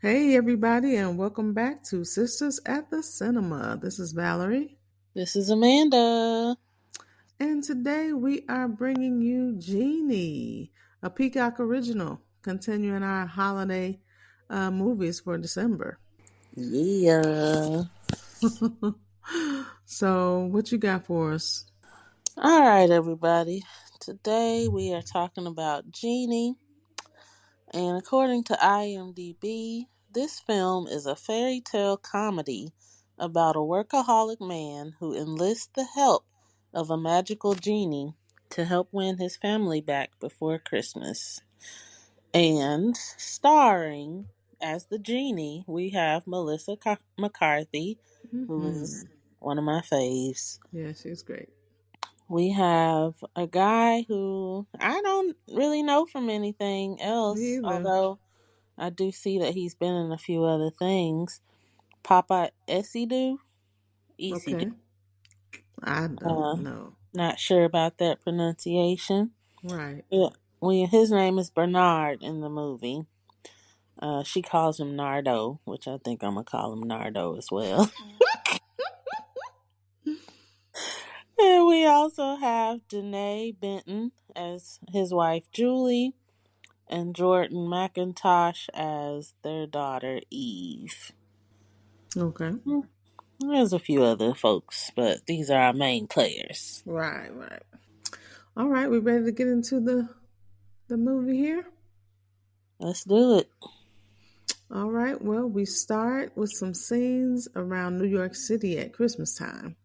Hey, everybody, and welcome back to Sisters at the Cinema. This is Valerie, This is Amanda. and today we are bringing you Genie, a Peacock original, continuing our holiday movies for December. Yeah. So, what you got for us? All right, everybody. Today we are talking about Genie, and according to IMDb, this film is a fairy tale comedy about a workaholic man who enlists the help of a magical genie to help win his family back before Christmas. And starring as the genie, we have Melissa McCarthy, who is Hmm. one of my faves. Yeah, she's great. We have a guy who I don't really know from anything Me else, either. although I do see that he's been in a few other things. Papa Esidu, Esidu. Okay. I don't Uh, know. Not sure about that pronunciation. Right. Yeah, his name is Bernard in the movie. She calls him Nardo, which I think I'm gonna call him Nardo as well. And we also have Danae Benton as his wife Julie, and Jordan McIntosh as their daughter Eve. Okay. Hmm, There's a few other folks, but these are our main players. Right, right. All right, we ready to get into the movie here? Let's do it. All right, well, we start with some scenes around New York City at Christmas time.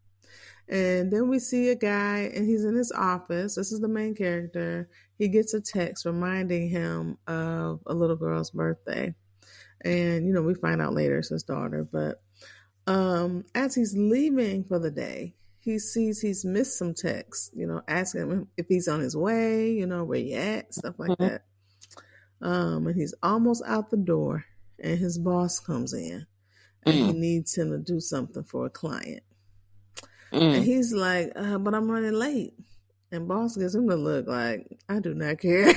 And then we see a guy, and he's in his office. This is the main character. He gets a text reminding him of a little girl's birthday. And, we find out later it's his daughter. But as he's leaving for the day, he sees he's missed some texts, asking him if he's on his way, where you at, stuff like Mhm. that. And he's almost out the door, and his boss comes in, and he Mm, needs him to do something for a client. And mm. he's like, but I'm running late. And boss gives him the look like, I do not care.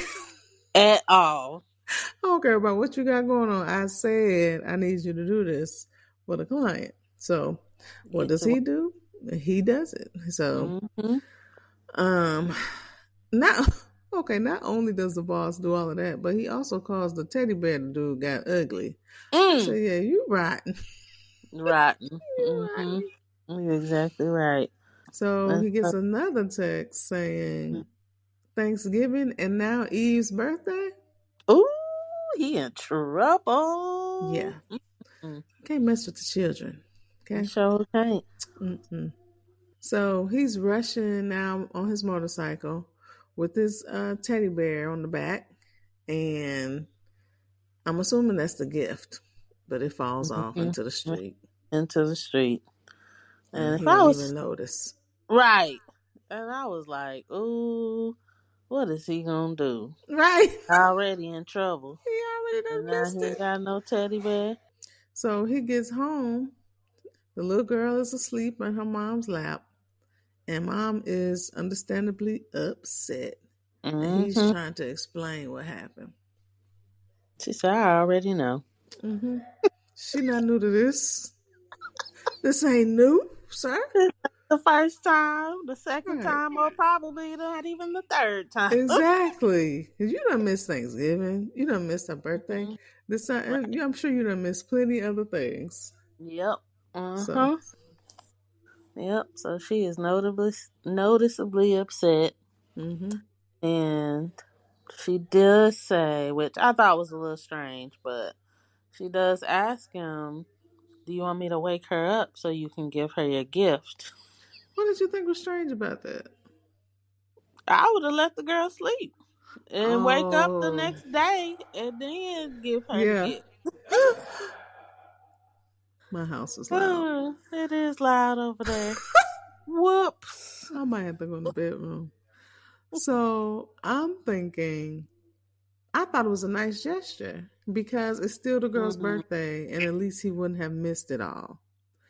At all. I don't care about what you got going on. I said I need you to do this for the client. So what Get does to he do? He does it. So mm-hmm. um not okay, not only does the boss do all of that, but he also calls the teddy bear the dude got ugly. I Mm. said, yeah, you rotten. Rotten. You Mm-hmm. rotten. You're exactly right. So That's he gets another text saying Thanksgiving and now Eve's birthday. Ooh, he in trouble. Yeah, Mm. can't mess with the children. He Okay. sure can't. Mm-mm. So he's rushing now on his motorcycle with his teddy bear on the back, and I'm assuming that's the gift, but it falls off Mhm. into the street, Into the street. and And if he I didn't even was notice. right, and I was like, ooh, what is he gonna do? Right? Already in trouble. He already And done now missed he ain't it. got no teddy bear. So he gets home. The little girl is asleep in her mom's lap, and mom is understandably upset. And he's Mm-hmm. trying to explain what happened. She said, I already know. Mm-hmm. She not new to this. This ain't new, sir. The first time, the second Right. time, or probably not even the third time. Exactly. 'Cause you done miss Thanksgiving. You done missed her birthday. Mhm. This Right. time, I'm sure you done missed plenty other things. Yep. So, Uh-huh. Yep. So she is noticeably upset. mm-hmm. And she does say, which I thought was a little strange, but she does ask him, do you want me to wake her up so you can give her your gift? What did you think was strange about that? I would have let the girl sleep and wake up the Oh, next day and then give her the yeah. gift. My house is loud. It is loud over there. Whoops. I might have to go in the bedroom. So I'm thinking, I thought it was a nice gesture because it's still the girl's Hmm. birthday, and at least he wouldn't have missed it all.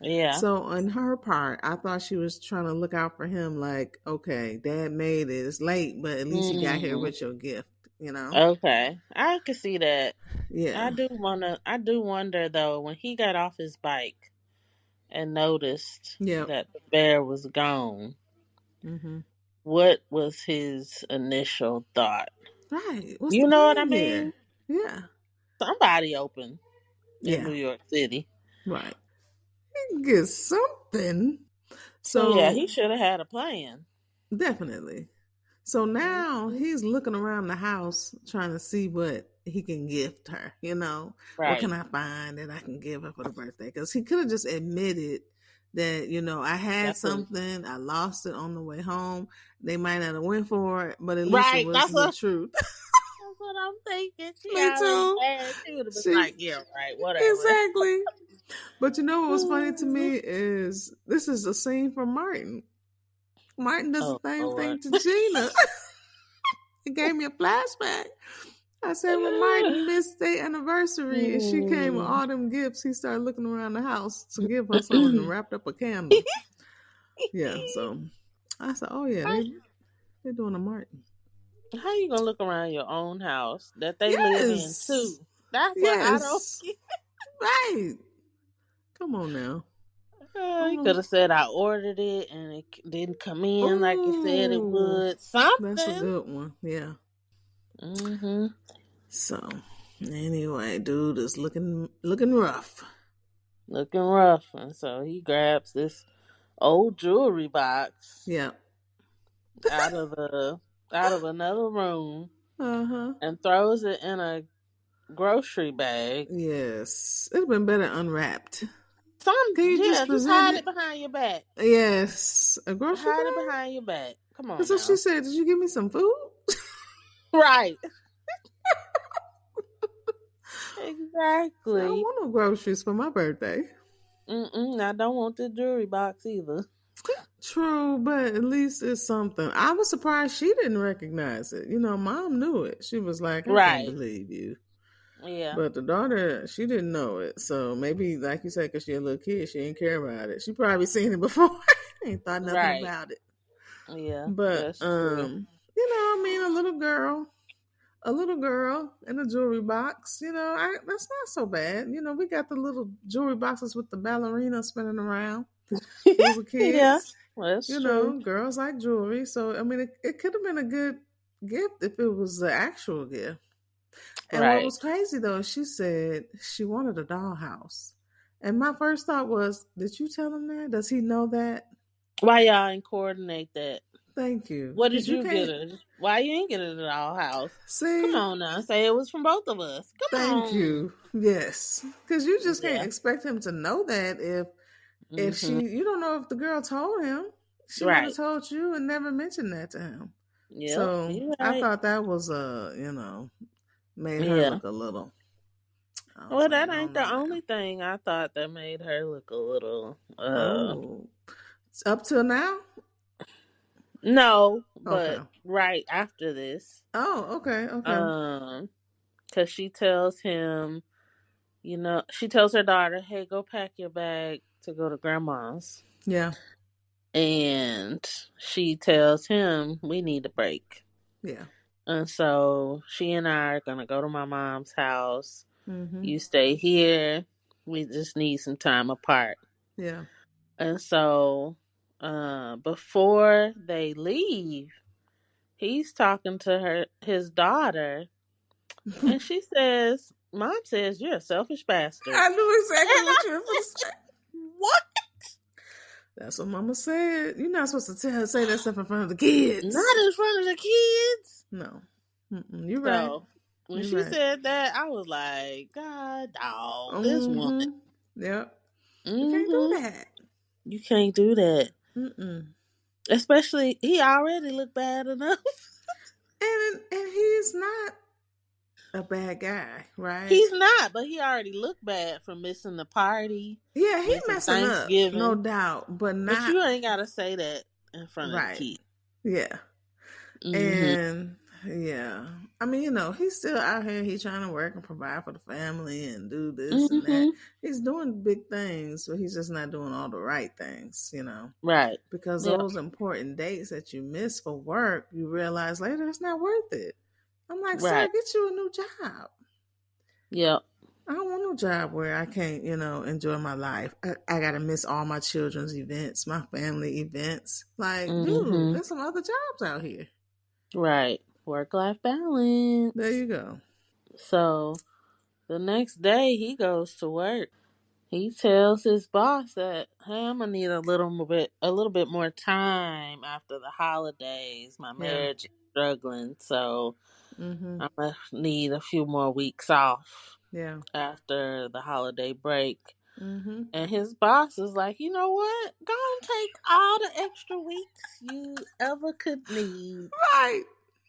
Yeah. So on her part, I thought she was trying to look out for him, like, okay, dad made it. It's late, but at least you got here Mm. with your gift. you know? Okay, I can see that. Yeah. I do wonder though when he got off his bike and noticed Yep. that the bear was gone. Hmm. What was his initial thought? Right. What's the You know what I plan here? mean? Yeah. Somebody open in New Yeah. York City. Right. Get something. So yeah, So he should have had a plan. definitely. So now Mhm. he's looking around the house trying to see what he can gift her. What can Right. I find that I can give her for the birthday? Because he could have just admitted that, I had That's what. something, I lost it on the way home. They might not have went for it, but at least it Right. was the truth. That's what I'm thinking. She Me already too. had. She would have been She like, yeah, right, whatever. exactly. But you know what was funny to me is this is a scene from Martin. Martin does Oh the same Lord. thing to Gina. It gave me a flashback. I said when Martin missed their anniversary and she came with all them gifts, he started looking around the house to give her something and wrapped up a candle. Yeah, so I said, oh yeah, they're doing a Martin. How you gonna look around your own house that they live in Yes, too? That's what I don't yes, get. right. Come on now. He could have said I ordered it and it didn't come in like it said it Oh, would. that's a Something. good one. Yeah. Mm-hmm. So anyway, dude is looking rough. Looking rough, and so he grabs this old jewelry box Yeah. out of the out of another room Uh huh. and throws it in a grocery bag. Yes. It'd been better unwrapped. Can you Yeah, just just present hide it? it behind your back. Yes. A grocery Hide it bag? behind your back. Come on That's what she now. said. Did you give me some food? Right. I don't Exactly. want no groceries for my birthday. I don't want the jewelry box either. True, but at least it's something. I was surprised she didn't recognize it. Mom knew it. She was like, I can't Right. believe you. Yeah. But the daughter, she didn't know it. So maybe, like you said, because she's a little kid, she didn't care about it. She probably seen it before. Ain't thought nothing Right. about it. Yeah. But, That's true. I mean, a little girl in a jewelry box, that's not so bad. We got the little jewelry boxes with the ballerina spinning around. We were Yeah. kids, That's true. girls like jewelry. So, I mean, it could have been a good gift if it was the actual gift. And what Right. was crazy though, she said she wanted a dollhouse. And my first thought was, did you tell him that? Does he know that? Why y'all ain't coordinate that? Thank you. What Because did you you get can't her? Why you ain't get it at our house? Come see. on now. Say it was from both of us. Come Thank on. you. Yes. Because you just can't Yeah. expect him to know that if Mm-hmm. you don't know if the girl told him. She might have Right. told you and never mentioned that to him. Yep. So You I right. thought that was made her Yeah. look a little. I was Well, like, that no, ain't no, the no. only thing I thought that made her look a little Oh, up till now? no, Okay. but right after this. Oh, okay, okay. Um cuz she tells him, she tells her daughter, "Hey, go pack your bag to go to grandma's." Yeah, And she tells him, "We need a break." yeah. And so she and I are going to go to my mom's house. Mm-hmm. You stay here. We just need some time apart. Yeah. And so before they leave, he's talking to his daughter, and she says, "Mom says you're a selfish bastard." I knew exactly And what I you were going to say. said, "What? That's what Mama said. You're not supposed to say that stuff in front of the Not kids. in front of the kids?" No. You're right. So when You're she right. said that, I was like, "God, dog, this woman." Mm-hmm. Yep. You can't do Mm-hmm. that. You can't do that. Mm-mm. Especially, he already looked bad enough. And he's not a bad guy, right? He's not, but he already looked bad for missing the party, Yeah, he missing messing up, no Thanksgiving. doubt, but But not you ain't gotta say that in front of the right. kid. Yeah. Mm-hmm. And yeah, I mean, he's still out here. He's trying to work and provide for the family and do this and that. Mm-hmm. He's doing big things, but he's just not doing all the right things. Right. Because Yep. those important dates that you miss for work, you realize later it's not worth it. I'm like, sir, Right. get you a new job. Yep. I don't want no job where I can't, enjoy my life. I got to miss all my children's events, my family events. Like, dude, Mm-hmm. there's some other jobs out here. Right. Work life There balance. you go. So the next day he goes to work. He tells his boss that, hey, I'm gonna need a little bit more time after the holidays. My Yeah. marriage is struggling, so Mm-hmm. I'm gonna need a few more weeks off Yeah. after the holiday break. Mm-hmm. And his boss is like, you know what? Go and take all the extra weeks you ever could need. Right.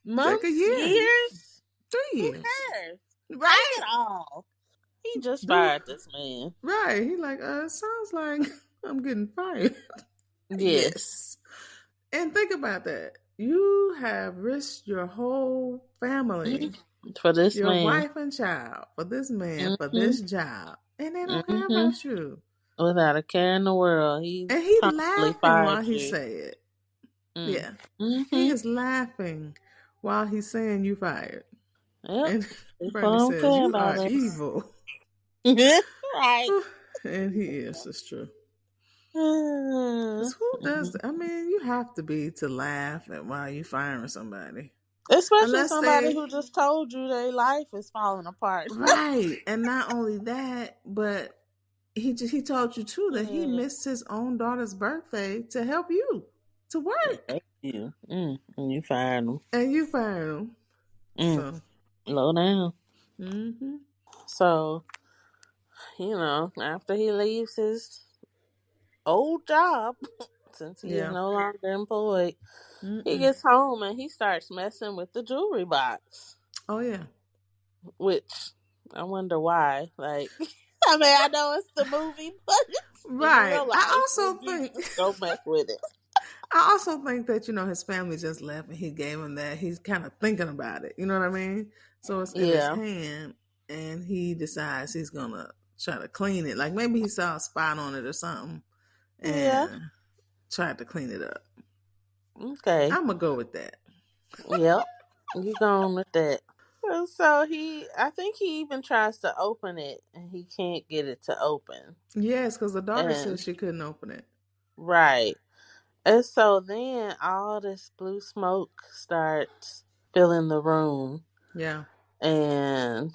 Take a Months, year, years, 3 who years. cares? Take Right. it all. He just Dude. fired this man. Right. He like, sounds like I'm getting fired. Yes. Yes. And think about that. You have risked your whole family, Mhm. For this your man. wife and child, for this man, for Mm-hmm. this job, and they don't care Mm-hmm. about you. Without a care in the world, he And he promptly laughing fired while he you. say it. Mm. Yeah. He Mm-hmm. is laughing while he's saying you fired. Yep. And People Bernie don't says, care you about are us. evil. Right. And he is. It's true. Because who does Mhm. that? I mean, you have to be to laugh at while you firing somebody. Especially Unless somebody they, who just told you their life is falling apart. right. And not only that, but he told you too that he Mm. missed his own daughter's birthday to help you to work. Thank you. And you fired him. And you fired him. Mm. So, Low down. mm-hmm. So, after he leaves his old job, since he is Yeah. no longer employed, he Mm-mm. gets home and he starts messing with the jewelry box. Oh, yeah. Which I wonder why. Like, I mean, I know it's the movie, but in Right. real life, would you just go mess with it? I also think that, his family just left and he gave him that. He's kind of thinking about it. You know what I mean? So it's in his Yeah, hand and he decides he's going to try to clean it. Like maybe he saw a spot on it or something yeah. and tried to clean it up. Okay. I'm going to go with that. Yep. You going with that? And so I think he even tries to open it, and he can't get it to open. Yes, because the daughter said And she couldn't open it. right, and so then all this blue smoke starts filling the room, Yeah. and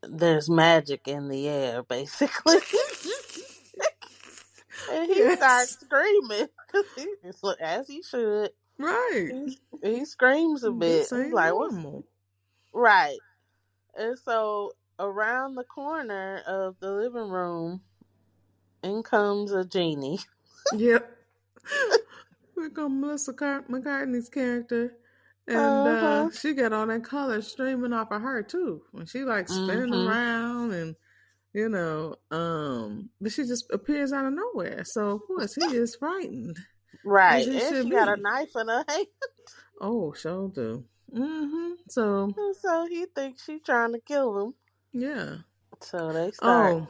there's magic in the air, basically. And he Yes. starts screaming because as he should. Right. He screams a bit. This He's ain't like, "What's normal. right?" And so around the corner of the living room, in comes a genie. Yep. Here come Melissa McCartney's character. And Uh huh. she got all that color streaming off of her too. When she like spinning Mhm. around and but she just appears out of nowhere. So of course he is frightened, as Right, he and should she got a be. knife in her hand, Oh, sure do. So and so he thinks she's trying to kill him. yeah. So they start. Oh,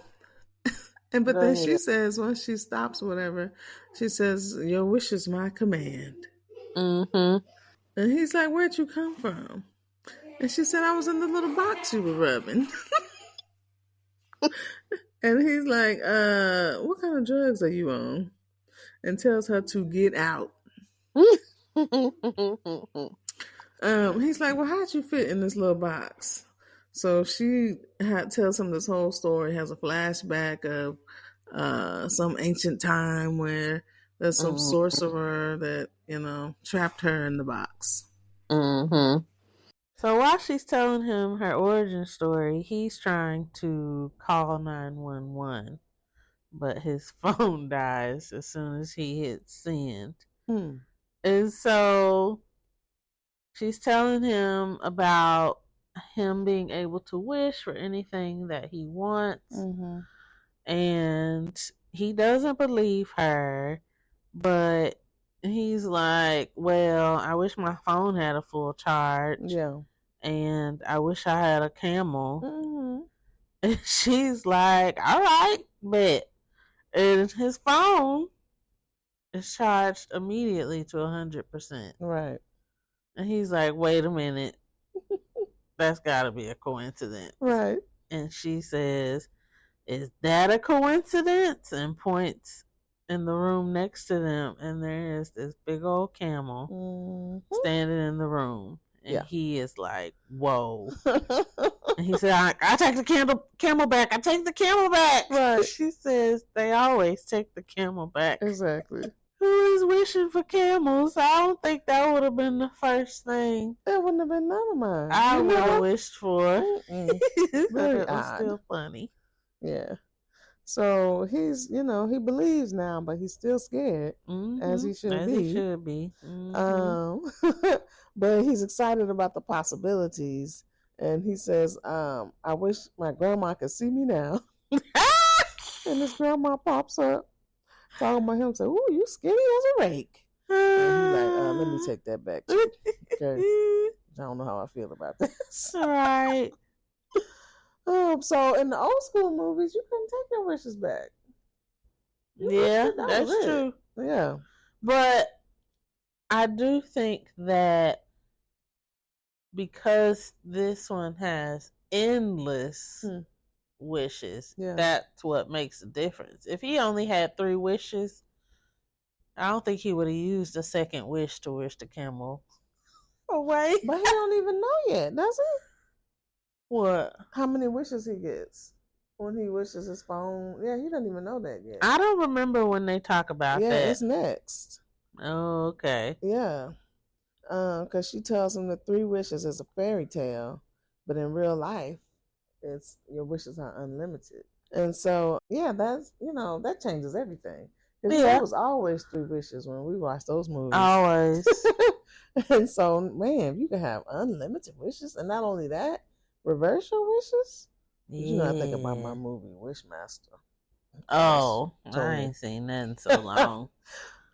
and but Go then she ahead. says once she stops, whatever, she says, "Your wish is my command." Mhm. And he's like, "Where'd you come from?" And she said, "I was in the little box you were rubbing." And he's like, what kind of drugs are you on? And tells her to get out. He's like, well, how'd you fit in this little box? So she tells him this whole story, has a flashback of some ancient time where there's some Mhm. sorcerer that, trapped her in the box. Mhm. So while she's telling him her origin story, he's trying to call 911, but his phone dies as soon as he hits send. Hmm. And so she's telling him about him being able to wish for anything that he wants. Mm-hmm. And he doesn't believe her, but he's like, well, I wish my phone had a full charge, Yeah. and I wish I had a camel. Mm-hmm. And she's like, all right, bet. And his phone is charged immediately to 100%. Right. And he's like, wait a minute. That's got to be a coincidence. Right. And she says, "Is that a coincidence?" And points in the room next to them, and there is this big old camel standing in the room. And he is like, "Whoa." And he said, I take the camel back. I take the camel back. Right. She says, they always take the camel back. Exactly. Who is wishing for camels? I don't think that would have been the first thing. That wouldn't have been none of mine. I would have wished for. Very it was odd. still funny. Yeah. So he's, he believes now, but he's still scared, as he should be. He should be. But he's excited about the possibilities, and he says, "I wish my grandma could see me now." And his grandma pops up, talking about him, say, "Ooh, you skinny as a rake." And he's like, "Let me take that back, too." Okay, I don't know how I feel about this. All right. So in the old school movies, you couldn't take your wishes back. Yeah, that's true. Yeah. But I do think that because this one has endless wishes, that's what makes a difference. If he only had 3 wishes, I don't think he would have used a second wish to wish the camel away. But he don't even know yet, does he? What? How many wishes he gets when he wishes his phone? Yeah, he doesn't even know that yet. I don't remember when they talk about that. Yeah, it's next. Oh, okay. Yeah. Because she tells him that 3 wishes is a fairy tale, but in real life, it's your wishes are unlimited. And so, yeah, that's, that changes everything. Because there was always 3 wishes when we watched those movies. Always. And so, man, you can have unlimited wishes. And not only that, reverse your wishes. You know, I think about my movie, Wishmaster. Oh, I ain't seen that in so long.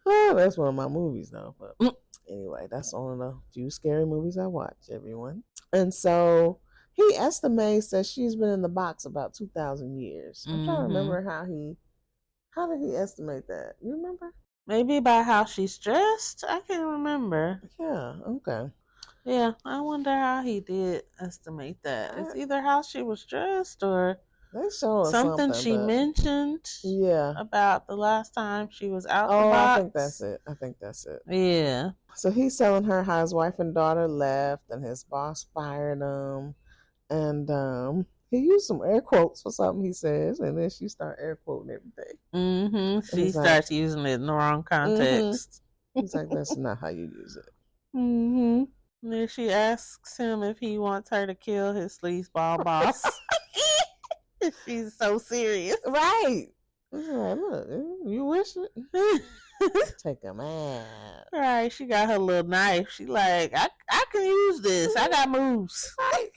That's one of my movies, though. But anyway, that's one of the few scary movies I watch, everyone. And so he estimates that she's been in the box about 2,000 years. I'm trying to remember how did he estimate that? You remember? Maybe by how she's dressed? I can't remember. Yeah, okay. Yeah, I wonder how he did estimate that. It's either how she was dressed or they show us something she mentioned. Yeah, about the last time she was out the box. I think that's it. Yeah. So he's telling her how his wife and daughter left and his boss fired him, and he used some air quotes for something he says, and then she started air quoting everything. She starts using it in the wrong context. He's like, that's not how you use it. And then she asks him if he wants her to kill his sleazeball boss. She's so serious. Right. Like, look, you wish it? Take him out. Right. She got her little knife. She like, I can use this. I got moves. Right.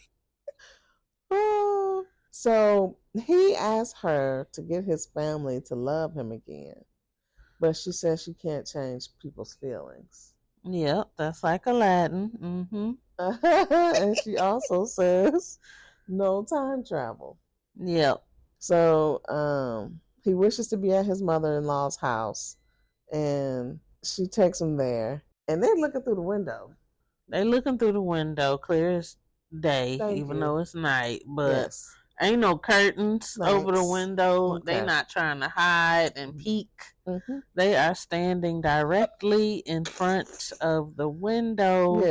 So he asked her to get his family to love him again. But she says she can't change people's feelings. Yep, that's like Aladdin. And she also says no time travel. Yep. So he wishes to be at his mother-in-law's house, and she takes him there, and they're looking through the window. They're looking through the window, clear as day, even though it's night, but ain't no curtains over the window. Okay. They're not trying to hide and peek. They are standing directly in front of the window,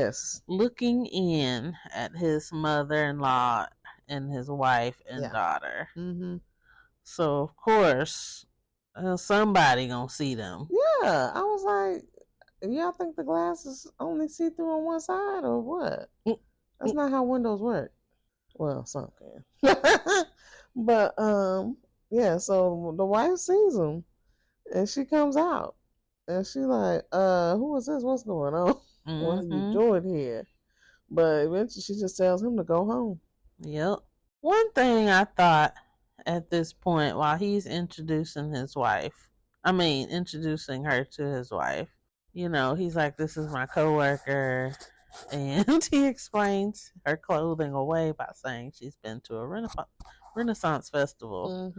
looking in at his mother-in-law and his wife and daughter. So of course somebody gonna see them. Yeah, I was like, y'all think the glasses only see through on one side or what? That's not how windows work. Well, some can. But yeah, so the wife sees him and she comes out and she like, who is this? What's going on? What are you doing here? But eventually she just tells him to go home. Yep. One thing I thought at this point while he's introducing her to his wife, he's like, this is my coworker, and he explains her clothing away by saying she's been to a Renaissance festival.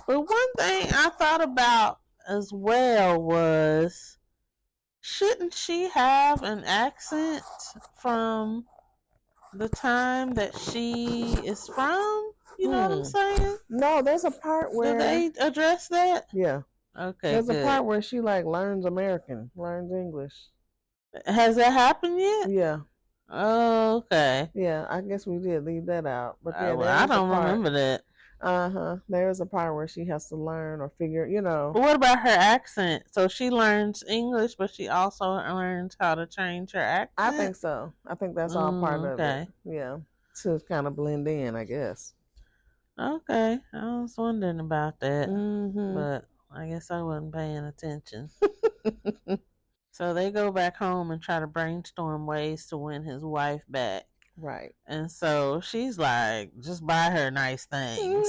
But one thing I thought about as well was, shouldn't she have an accent from the time that she is from? You know what I'm saying? No, there's a part Do where they address that? yeah, Okay, there's a good. part where she like learns English. Has that happened yet? Yeah, Oh, okay. yeah. I guess we did leave that out, but yeah, Well, there I is a don't part. remember that. There is a part where she has to learn or figure. You know. But what about her accent? So she learns English, but she also learns how to change her accent? I think so. I think that's all part of it. Okay. Yeah, to kind of blend in, I guess. Okay. I was wondering about that, Mm-hmm. but I guess I wasn't paying attention. So they go back home and try to brainstorm ways to win his wife back. Right. And so she's like, just buy her nice things.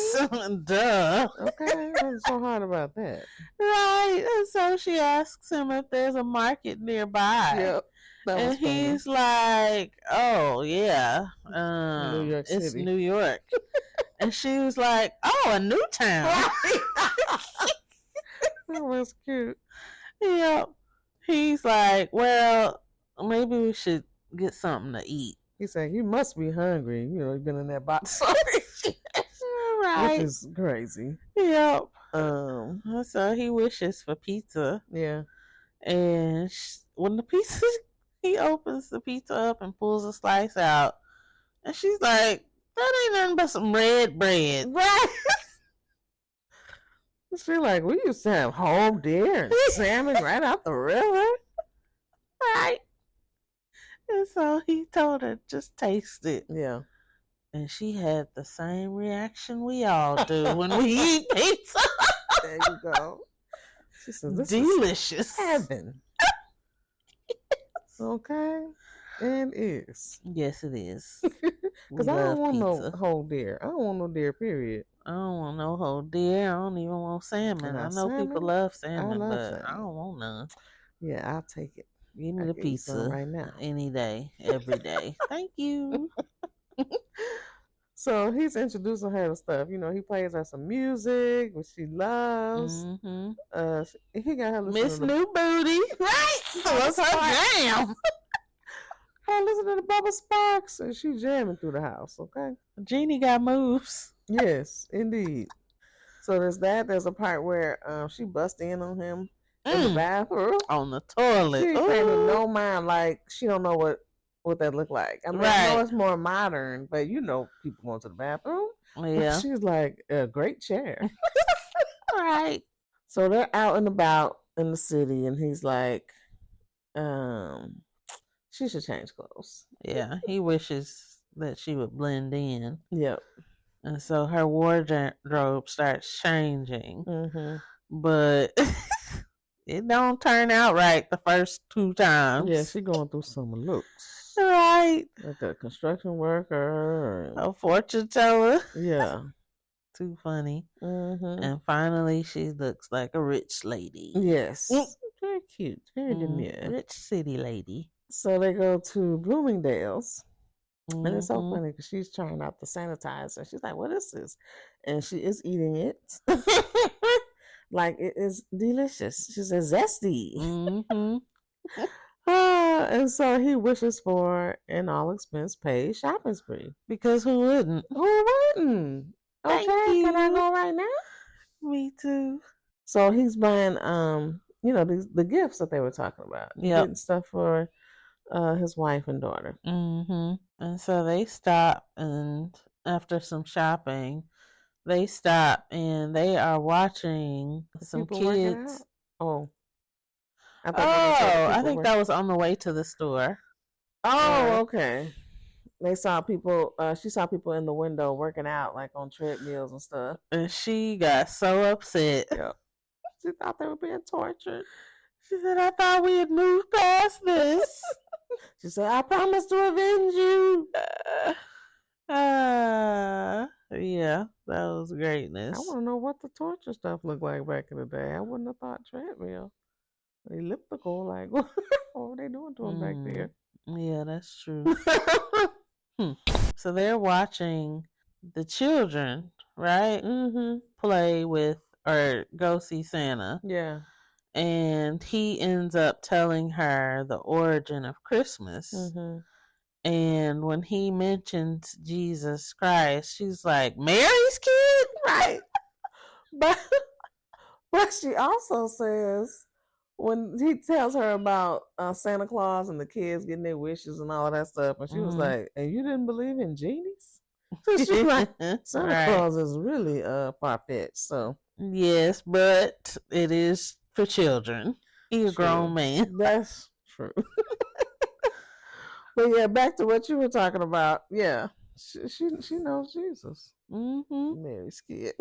Duh. Okay, what's so hard about that? Right. And so she asks him if there's a market nearby. Yep. That was And he's like, oh, yeah. New York It's City. New York. And she was like, oh, a new town. That was cute. Yep. He's like, well, maybe we should get something to eat. He said, you must be hungry. You know, you've been in that box. Right. Which is crazy. Yep. So So he wishes for pizza. Yeah. And when the pizza, he opens the pizza up and pulls a slice out. And she's like, that ain't nothing but some red bread. Right. She's like, we used to have whole deer and salmon right out the river. Right. And so he told her, just taste it. Yeah. And she had the same reaction we all do when we eat pizza. There you go. She said, this delicious. Is heaven. Okay. And is. Yes, it is. Because I don't want no whole deer. I don't want no deer, period. I don't want no whole deer. I don't even want salmon. I know salmon? People love salmon, but salmon. I don't want none. Yeah, I'll take it. Give me the pizza right now. Any day, every day. Thank you. So he's introducing her to stuff. You know, he plays her some music, which she loves. Mm-hmm. He got her listening Miss New Booty. Right. What's her jam? Her listening to Bubba Sparks, and she jamming through the house, okay? Genie got moves. Yes, indeed. So there's that. There's a part where she busts in on him in the bathroom. On the toilet. She ain't paying no mind, like she don't know what that look like. I mean, I know it's more modern, but you know people going to the bathroom. Yeah. She's like, a great chair. Right. So they're out and about in the city, and he's like, she should change clothes. Yeah, he wishes that she would blend in. Yep. And so her wardrobe starts changing. Mm-hmm. But it don't turn out right the first 2 times. Yeah, she going through some looks. Right. Like a construction worker. A fortune teller. Yeah. Too funny. Mm-hmm. And finally she looks like a rich lady. Yes. Very cute. Very demure. Rich city lady. So they go to Bloomingdale's. Mm-hmm. And it's so funny because she's trying out the sanitizer. She's like, what is this? And she is eating it. Like it is delicious. She says, zesty. Mm-hmm. And so he wishes for an all expense paid shopping spree. Because who wouldn't? Who wouldn't? Okay, can I go right now? Me too. So he's buying you know, the gifts that they were talking about. Yeah. Getting stuff for his wife and daughter. Mm-hmm. And so they stop, and after some shopping, they stop and they are watching some kids. Oh. I think that was on the way to the store. Oh, okay. They saw people, she saw people in the window working out, like on treadmills and stuff. And she got so upset. Yeah. She thought they were being tortured. She said, I thought we had moved past this. She said, I promise to avenge you. Yeah, that was greatness. I want to know what the torture stuff looked like back in the day. I wouldn't have thought treadmill. Elliptical, like, what were they doing to him back there? Yeah, that's true. So they're watching the children, right? Mm-hmm. Play with or go see Santa. Yeah. And he ends up telling her the origin of Christmas. Mm-hmm. And when he mentions Jesus Christ, she's like, Mary's kid? Right. But but she also says when he tells her about Santa Claus and the kids getting their wishes and all of that stuff, and she was Mm-hmm. like, "And you didn't believe in genies?" So she's like, "Santa Right. Claus is really far fetched." So Yes, but it is for children. He's a grown true, man. that's true. But yeah, back to what you were talking about. Yeah, she knows Jesus, Mm-hmm. Mary's kid.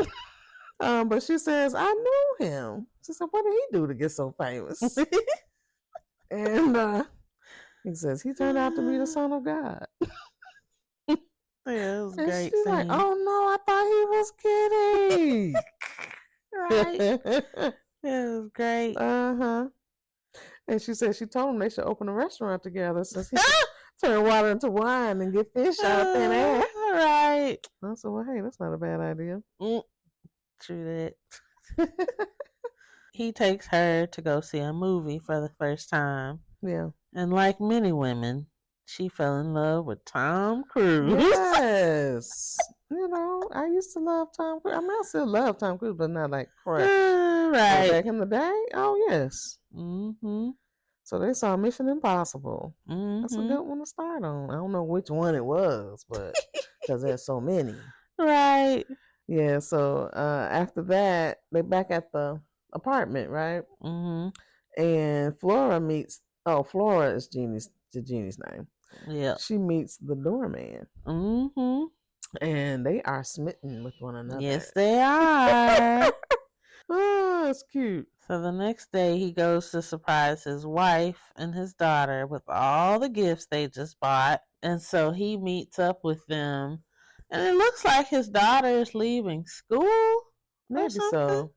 But she says, "I knew him." She said, "What did he do to get so famous?" And he says he turned out to be the son of God. Yeah, it was a And great she's like, scene. "Oh no, I thought he was kidding." Right. It was great. Uh-huh. And she said she told him they should open a restaurant together since he could turn water into wine and get fish out of thin air. Right. I said, well, hey, that's not a bad idea. True that. He takes her to go see a movie for the first time. Yeah. And like many women, she fell in love with Tom Cruise. Yes. You know, I used to love Tom Cruise. I mean, I still love Tom Cruise, but not like crush. But Right. back in the day, oh, yes. Mm-hmm. So they saw Mission Impossible. That's a Mm-hmm. good one to start on. I don't know which one it was, but because there's so many. Right. Yeah, so after that, they back at the apartment, right? Mm-hmm. And Flora is Genie's name. Yeah. She meets the doorman. Mm-hmm. And they are smitten with one another. Yes, they are. Oh, it's cute. So the next day, he goes to surprise his wife and his daughter with all the gifts they just bought. And so he meets up with them. And it looks like his daughter is leaving school or Maybe something. so.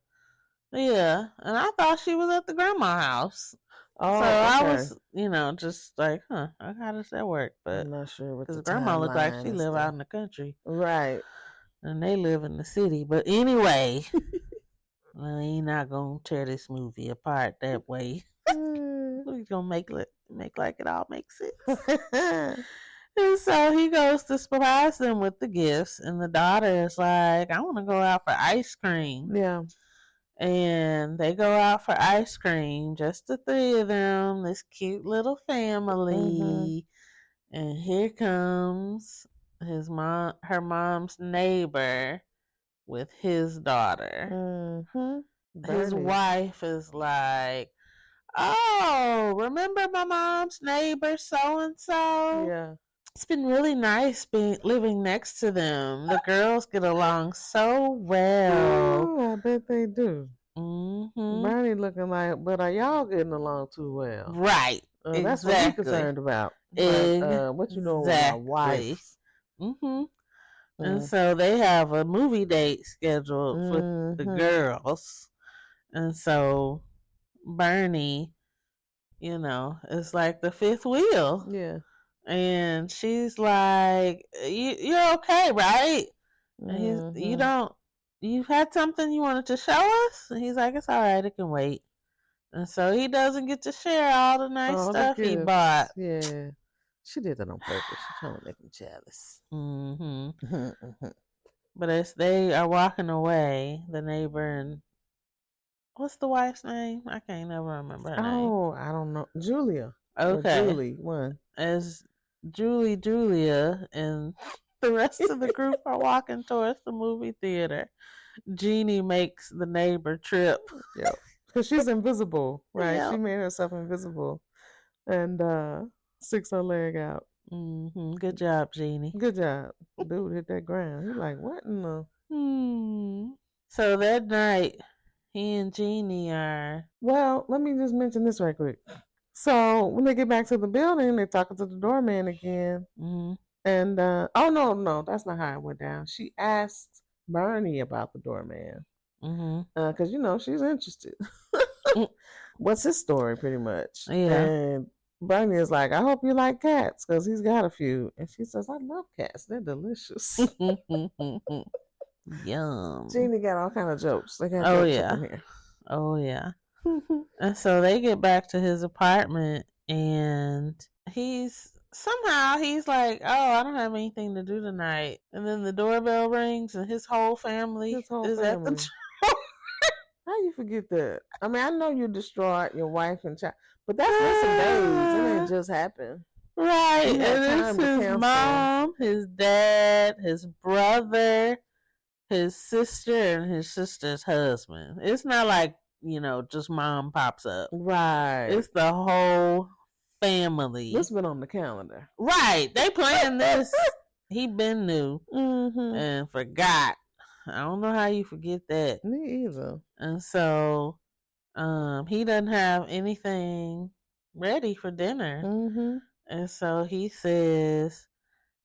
Yeah. And I thought she was at the grandma house. Oh, so okay. I was, just like, how does that work? But I'm not sure what the grandma looked like she timeline is live stuff. out in the country. Right. And they live in the city. But anyway, we're not going to tear this movie apart that way. We're going to make like it all makes sense. And so he goes to surprise them with the gifts. And the daughter is like, I want to go out for ice cream. Yeah. And they go out for ice cream, just the three of them, this cute little family. And here comes her mom's neighbor with his daughter. His wife is like, oh, remember my mom's neighbor so and so? Yeah. It's been really nice living next to them. The girls get along so well. Oh, I bet they do. Mm-hmm. Bernie looking like, but are y'all getting along too well? Right. Exactly. That's what he's concerned about. But, what you know about wives? Mm-hmm. And so they have a movie date scheduled for the girls. And so Bernie, is like the fifth wheel. Yeah. And she's like, you're okay, right? And you've had something you wanted to show us? And he's like, it's all right, it can wait. And so he doesn't get to share all the nice stuff he bought. Yeah. She did that on purpose. She's trying to make him jealous. Mm-hmm. But as they are walking away, the neighbor and what's the wife's name? I can't never remember her name. Oh, I don't know. Julia. Okay. Julie, one. As Julia, and the rest of the group are walking towards the movie theater, Genie makes the neighbor trip. Yep. Because she's invisible, right? Yep. She made herself invisible and sticks her leg out. Mm-hmm. Good job, Genie. Good job. Dude hit that ground. He's like, what in the... So that night, he and Genie are... Well, let me just mention this right quick. So when they get back to the building, they're talking to the doorman again. Mm-hmm. And, oh, no, that's not how it went down. She asked Bernie about the doorman. Because, she's interested. What's his story, pretty much? Yeah. And Bernie is like, I hope you like cats, because he's got a few. And she says, I love cats. They're delicious. Yum. Genie got all kind of jokes. They got jokes up in here. Oh, yeah. And so they get back to his apartment, and he's somehow he's like, "Oh, I don't have anything to do tonight," and then the doorbell rings, and his whole family His whole is at the family. How you forget that? I mean, I know you distraught your wife and child, but that's been some days. It ain't just happened. Right, You had and it's time to his cancel. mom, his dad, his brother, his sister, and his sister's husband. It's not like, just mom pops up. Right. It's the whole family. This been on the calendar. Right. They planned this. He been new and forgot. I don't know how you forget that. Me either. And so he doesn't have anything ready for dinner. And so he says,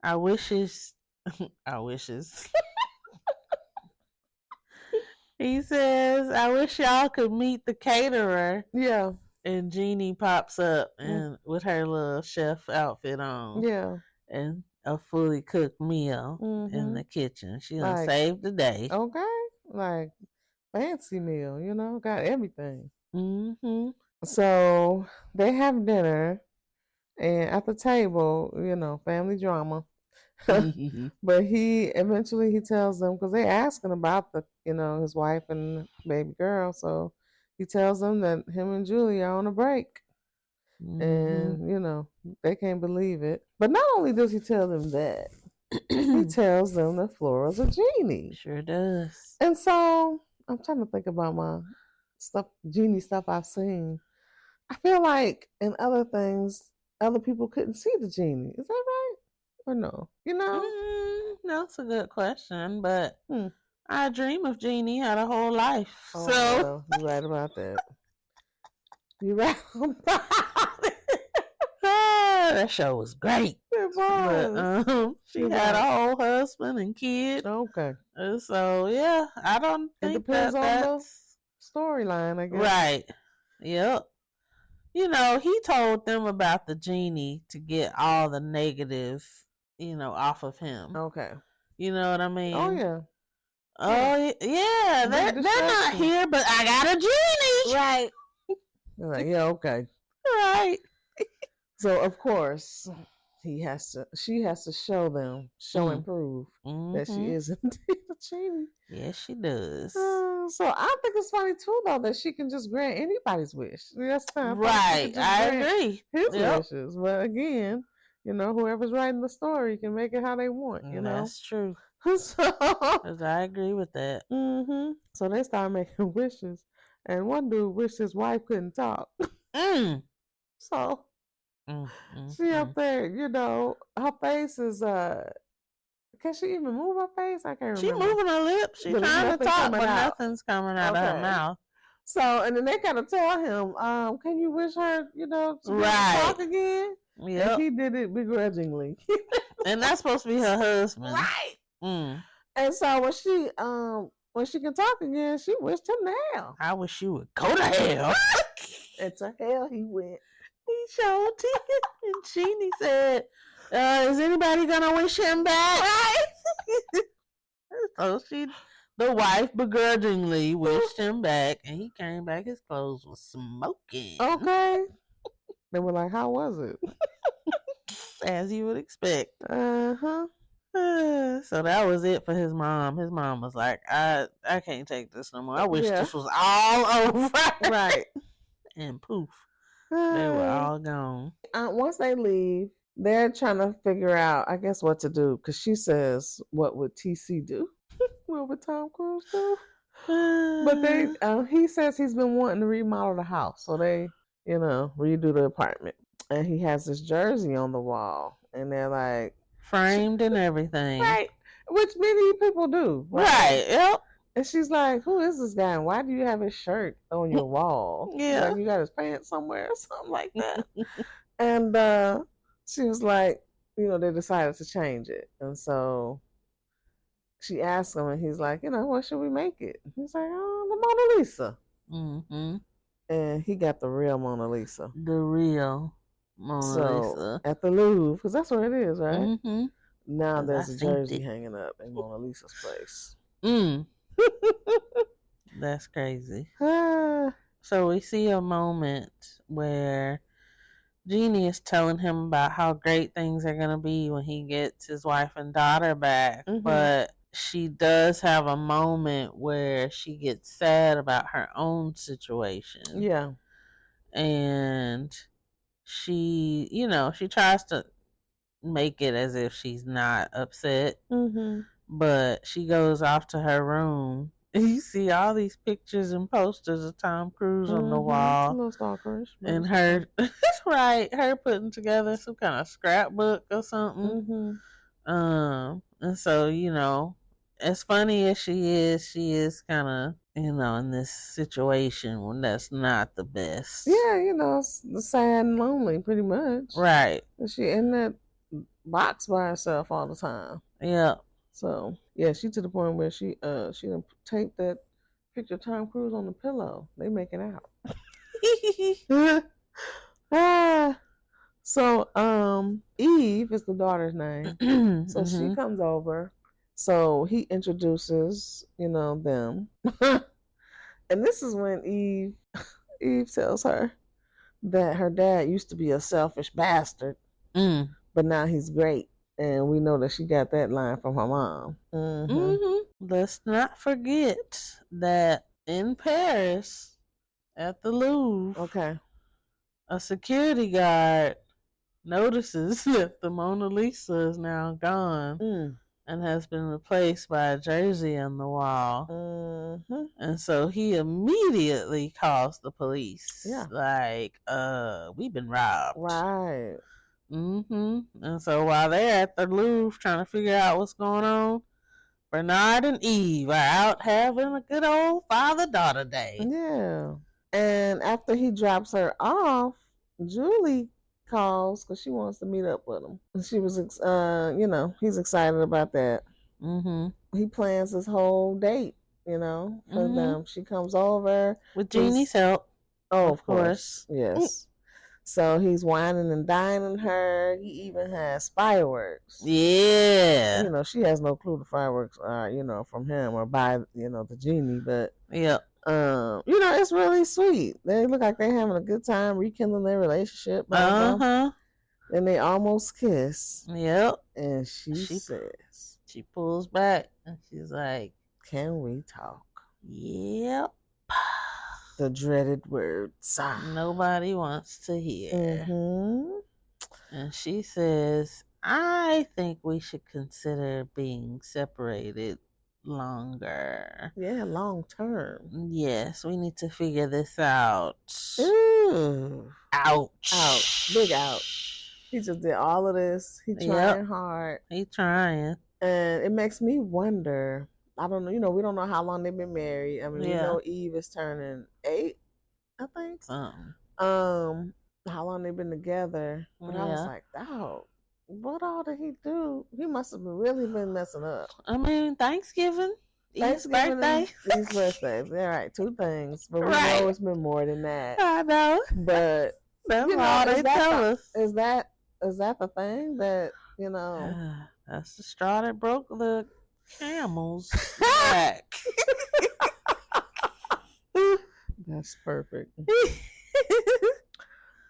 I wishes. I wishes. He says, I wish y'all could meet the caterer. Yeah. And Genie pops up and with her little chef outfit on. Yeah. And a fully cooked meal in the kitchen. She done saved the day. Okay. Like fancy meal, got everything. So they have dinner, and at the table, family drama. But he tells them, because they asking about his wife and baby girl. So he tells them that him and Julie are on a break. And they can't believe it. But not only does he tell them that, he tells them that Flora's a genie. Sure does. And so I'm trying to think about my genie stuff I've seen. I feel like in other things, other people couldn't see the genie. Is that right? Or no? That's a good question, but I Dream of Genie had a whole life. Oh, so well, you're right about that. You're right about it. That show was great. It was. But, she had a whole husband and kid. Okay. So yeah, I don't think it depends on that's the storyline, I guess. Right. Yep. He told them about the genie to get all the negative, off of him. Okay. You know what I mean? Oh yeah. Oh yeah. They're not here, but I got a genie. Right. They're like, yeah, okay. Right. So of course she has to show and prove that she is indeed a genie. Yes, she does. So I think it's funny too, though, that she can just grant anybody's wish. That's right. I agree. His wishes, but again, whoever's writing the story can make it how they want. That's true. So I agree with that. So they start making wishes, and one dude wished his wife couldn't talk. So she up there, her face is can she even move her face? I can't remember. She moving her lips. She's trying to talk, but nothing's coming out of her mouth. So, and then they kind of tell him, can you wish her, to talk again? Yeah. And he did it begrudgingly. And that's supposed to be her husband. Right. And so when she can talk again, she wished him to hell. I wish you would go to hell. And to hell he went. He showed it. And Genie said, is anybody gonna wish him back? Right. So the wife begrudgingly wished him back, and he came back. His clothes was smoking. Okay. They were like, how was it? As you would expect. So that was it for his mom. His mom was like, I can't take this no more. I wish this was all over. Right. And poof. They were all gone. Once they leave, they're trying to figure out, I guess, what to do. Because she says, what would TC do? What would Tom Cruise do? But he says he's been wanting to remodel the house. So they, redo the apartment. And he has this jersey on the wall. And they're like... framed and everything. Right. Which many people do. Right. Yep. And she's like, who is this guy? And why do you have his shirt on your wall? Yeah. Like you got his pants somewhere or something like that. And she was like, they decided to change it. And so she asked him, and he's like, what should we make it? He's like, oh, the Mona Lisa. And he got the real Mona Lisa. The real Mona Lisa. At the Louvre, because that's where it is, right? Now there's a jersey hanging up in Mona Lisa's place. That's crazy. So we see a moment where Genie is telling him about how great things are going to be when he gets his wife and daughter back. Mm-hmm. But she does have a moment where she gets sad about her own situation. Yeah. And she tries to make it as if she's not upset. Mm-hmm. But she goes off to her room. And you see all these pictures and posters of Tom Cruise on the Mm-hmm. It's a wall. little stalkerish, but And it's okay. her, right, her putting together some kind of scrapbook or something. Mm-hmm. And so, as funny as she is kind of, in this situation when that's not the best. Yeah, it's sad and lonely, pretty much. Right. And she in that box by herself all the time. Yeah. So yeah, she to the point where she done taped that picture of Tom Cruise on the pillow. They making out. Ah. So Eve is the daughter's name. So she Mm-hmm. comes over. So he introduces, them. And this is when Eve tells her that her dad used to be a selfish bastard, Mm. but now he's great. And we know that she got that line from her mom. Mm-hmm. Mm-hmm. Let's not forget that in Paris at the Louvre, Okay. a security guard notices that the Mona Lisa is now gone Mm. and has been replaced by a jersey on the wall. Mm-hmm. And so he immediately calls the police. Yeah. Like, we've been robbed. Right. Mm-hmm. And so while they're at the Louvre trying to figure out what's going on, Bernard and Eve are out having a good old father-daughter day. Yeah. And after he drops her off, Julie calls because she wants to meet up with him. She was, he's excited about that. Mm-hmm. He plans this whole date, for them. She comes over with Genie's help. Oh, of course. Yes. So he's whining and dining her. He even has fireworks. Yeah. She has no clue the fireworks are, from him or by, the genie, but Yep. it's really sweet. They look like they're having a good time rekindling their relationship. Uh-huh. And they almost kiss. Yep. And she says, she pulls back and she's like, "Can we talk?" Yep. The dreaded words. Nobody wants to hear. Mm-hmm. And she says, I think we should consider being separated longer. Yeah, long term. Yes, we need to figure this out. Ooh. Ouch. Ouch. Big ouch. He just did all of this. He trying hard. He trying. And it makes me wonder. I don't know. We don't know how long they've been married. I mean, we know Eve is turning 8, I think. How long they've been together. But I was like, oh, what all did he do? He must have really been messing up. I mean, Thanksgiving. Eve's birthday. Eve's birthday. All right, 2 things. But we know it's been more than that. I know. But that's all they tell us. Is that the thing that, That's the straw that broke the camel's back. That's perfect.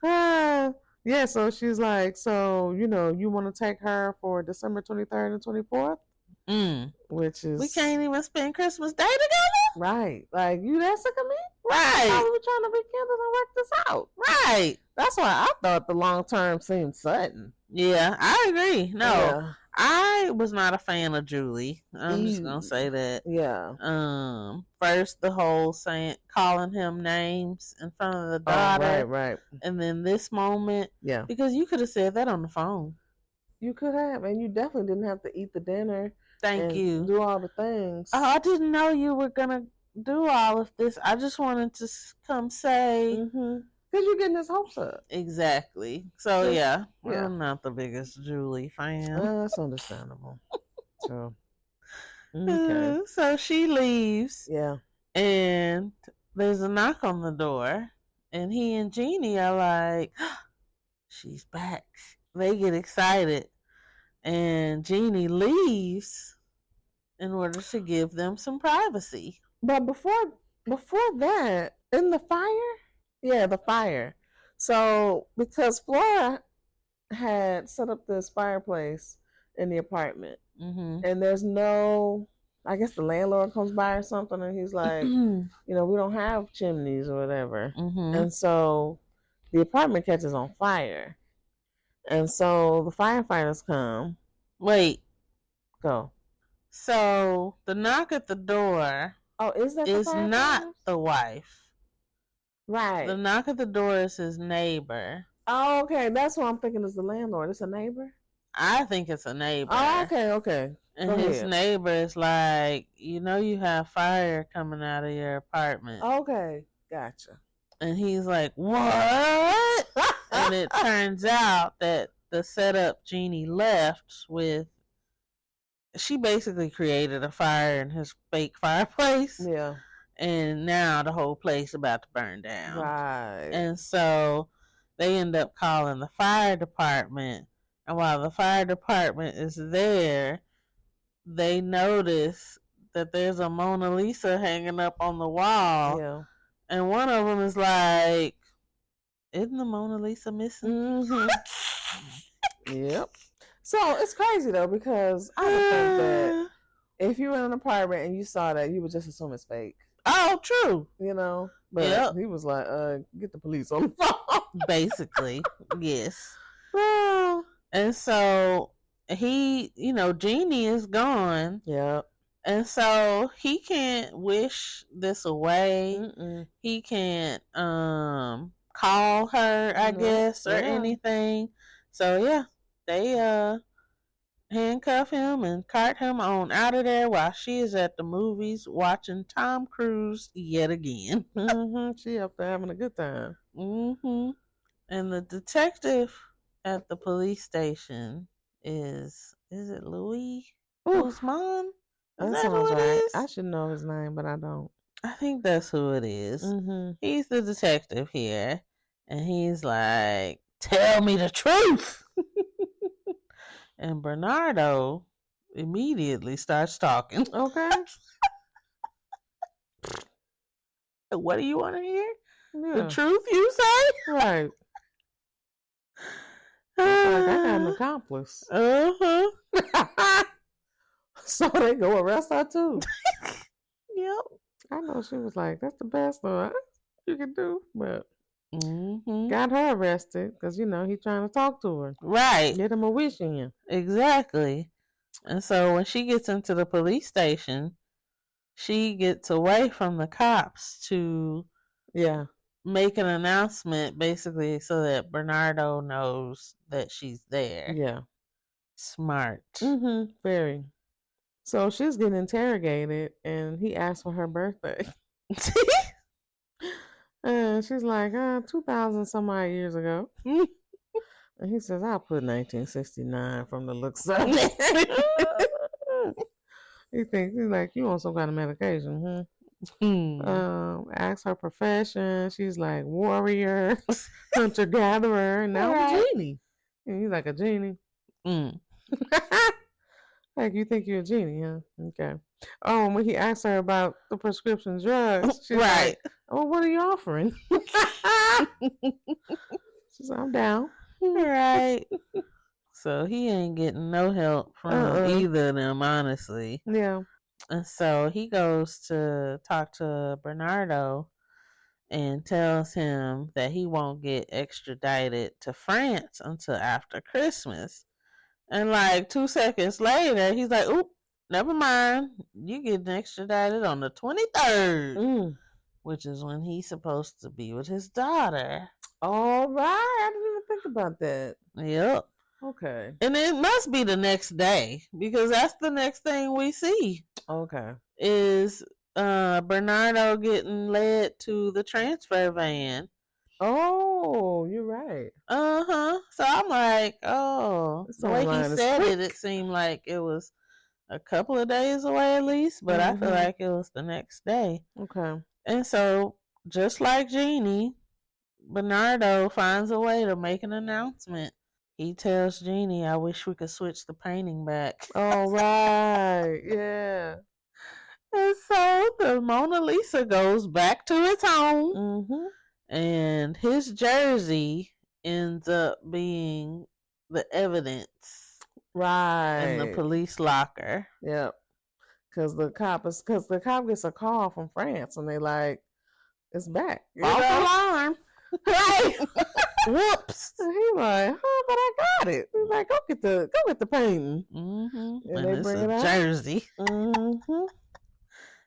Yeah, so she's like, so, you want to take her for December 23rd and 24th? Which is... We can't even spend Christmas Day together? Right. Like, you that sick of me? Right. How are we trying to rekindle and work this out? Right. That's why I thought the long term seemed sudden. Yeah, I agree. No, I was not a fan of Julie. I'm just gonna say that. Yeah. First the whole calling him names in front of the daughter. Oh, right. And then this moment. Yeah. Because you could have said that on the phone. You could have, and you definitely didn't have to eat the dinner. Thank you. Do all the things. Oh, I didn't know you were gonna do all of this. I just wanted to come say. Because you're getting his hopes up. Exactly. So, I'm not the biggest Julie fan. That's understandable. So, okay. So she leaves. Yeah. And there's a knock on the door. And he and Genie are like, she's back. They get excited. And Genie leaves in order to give them some privacy. But before that, in the fire? Yeah, the fire. So because Flora had set up this fireplace in the apartment, and there's no, I guess the landlord comes by or something, and he's like, we don't have chimneys or whatever, and so the apartment catches on fire, and so the firefighters come. Wait. Go. So the knock at the door. Oh, is that is not the wife. Right. The knock at the door is his neighbor. Oh, okay. That's what I'm thinking is the landlord. It's a neighbor? I think it's a neighbor. Oh, okay. And his neighbor is like, you have fire coming out of your apartment. Okay, gotcha. And he's like, what? And it turns out that the setup Genie left with, she basically created a fire in his fake fireplace. Yeah. And now the whole place about to burn down. Right. And so they end up calling the fire department. And while the fire department is there, they notice that there's a Mona Lisa hanging up on the wall. Yeah. And one of them is like, isn't the Mona Lisa missing? Mm-hmm. Yep. So it's crazy though, because I would think that if you were in an apartment and you saw that, you would just assume it's fake. Oh, true. But he was like, get the police on the phone. Basically, yes. And so he, Genie is gone. Yeah. And so he can't wish this away. Mm-mm. He can't call her, I guess, or anything. So yeah, they handcuff him and cart him on out of there while she is at the movies watching Tom Cruise yet again. She up there having a good time. And the detective at the police station is it Louis Guzman? That sounds right. I should know his name, but I don't. I think that's who it is. He's the detective here. And he's like, tell me the truth. And Bernardo immediately starts talking. Okay. What do you want to hear? Yeah. The truth, you say? Right. I got an accomplice. So they go arrest her too. Yep. I know she was like, that's the best thing you can do. But got her arrested because, he trying to talk to her. Right. Get him a wish in. Exactly. And so when she gets into the police station, she gets away from the cops to make an announcement, basically, so that Bernardo knows that she's there. Yeah. Smart. Very. So she's getting interrogated, and he asked for her birthday. And she's like, 2,000 some odd years ago. And he says, I'll put 1969 from the looks of it. He's like, you on some kind of medication, asks her profession. She's like, warrior, hunter gatherer, and now a genie. And he's like, a genie. Like, you think you're a genie, huh? Okay. Oh, when he asked her about the prescription drugs, she's like, oh, what are you offering? She's like, I'm down. Right. So he ain't getting no help from either of them, honestly. Yeah. And so he goes to talk to Bernardo and tells him that he won't get extradited to France until after Christmas. And like 2 seconds later, he's like, oop, never mind. You get extradited on the 23rd, which is when he's supposed to be with his daughter. All right. I didn't even think about that. Yep. Okay. And it must be the next day, because that's the next thing we see. Okay. Is Bernardo getting led to the transfer van. Oh, you're right. So I'm like, the way he said it seemed like it was a couple of days away at least, but I feel like it was the next day. Okay. And so, just like Genie, Bernardo finds a way to make an announcement. He tells Genie, I wish we could switch the painting back. All right. Yeah. And so the Mona Lisa goes back to its home. And his jersey ends up being the evidence in the Right. police locker. Yep. Because the cop gets a call from France and they like, it's back. False alarm. Right. Whoops. And he like, huh, but I got it. He's like, go get the painting. Mm-hmm. And And they it's bring a it out. jersey. Mm-hmm.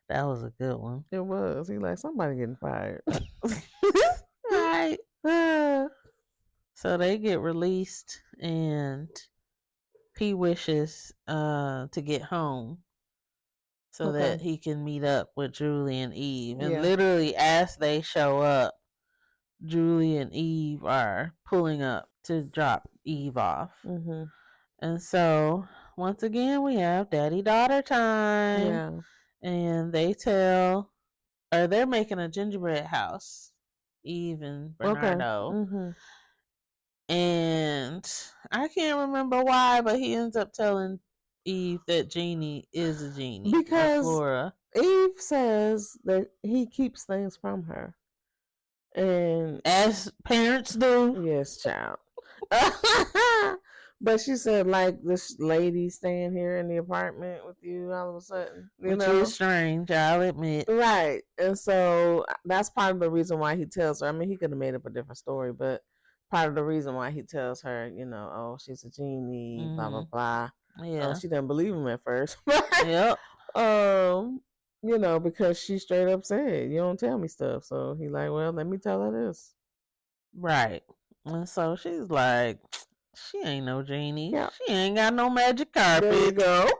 That was a good one. It was. He like, somebody getting fired. Right. So they get released and he wishes to get home so that he can meet up with Julie and Eve. And literally as they show up, Julie and Eve are pulling up to drop Eve off. Mm-hmm. And so once again we have daddy-daughter time. Yeah. And they're making a gingerbread house, Eve and Bernardo. Okay. Mm-hmm. And I can't remember why, but he ends up telling Eve that Genie is a genie. Because Flora. Eve says that he keeps things from her. And as parents do. Yes, child. But she said, like, this lady staying here in the apartment with you all of a sudden. Which is strange, I'll admit. Right. And so that's part of the reason why he tells her. I mean, he could have made up a different story, but part of the reason why he tells her, oh, she's a genie, blah, blah, blah. Yeah. She didn't believe him at first. Yep. Because she straight up said, you don't tell me stuff. So he like, well, let me tell her this. Right. And so she's like, she ain't no genie. Yeah. She ain't got no magic carpet. There you go.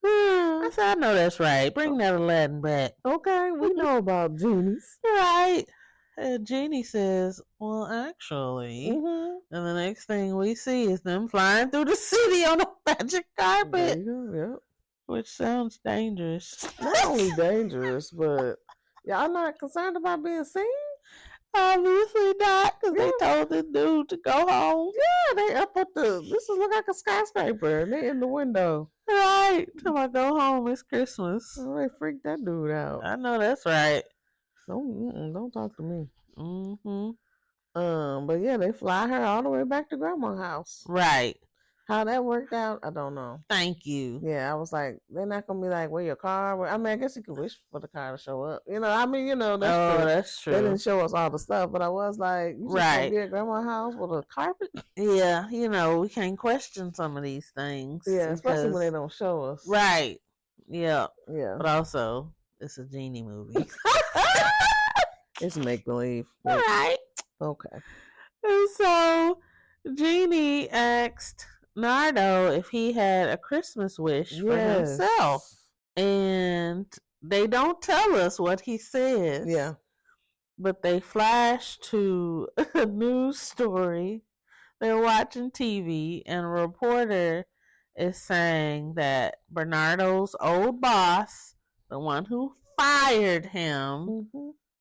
I said, I know that's right. Bring that Aladdin back. Okay, we know about genies. Right. And Genie says, well, actually. And the next thing we see is them flying through the city on a magic carpet. There you go, yep. Which sounds dangerous. Not only dangerous, but y'all not concerned about being seen? Obviously not, because they told the dude to go home. Yeah, they up at this look like a skyscraper, and they in the window. Right. Till I go home, it's Christmas. Oh, they freaked that dude out. I know that's right. Don't talk to me. Mm-hmm. But yeah, they fly her all the way back to grandma's house. Right. How that worked out, I don't know. Thank you. Yeah, I was like, they're not gonna be like, where your car? I mean, I guess you could wish for the car to show up. That's true. That's true. They didn't show us all the stuff, but I was like, you just gonna be at grandma's house with a carpet? Yeah, we can't question some of these things. Yeah, especially when they don't show us. Right. Yeah. Yeah. But also, it's a genie movie. It's make believe. Right. Okay. And so Genie asked Nardo if he had a Christmas wish for himself. And they don't tell us what he says. Yeah. But they flash to a news story. They're watching TV, and a reporter is saying that Bernardo's old boss, the one who fired him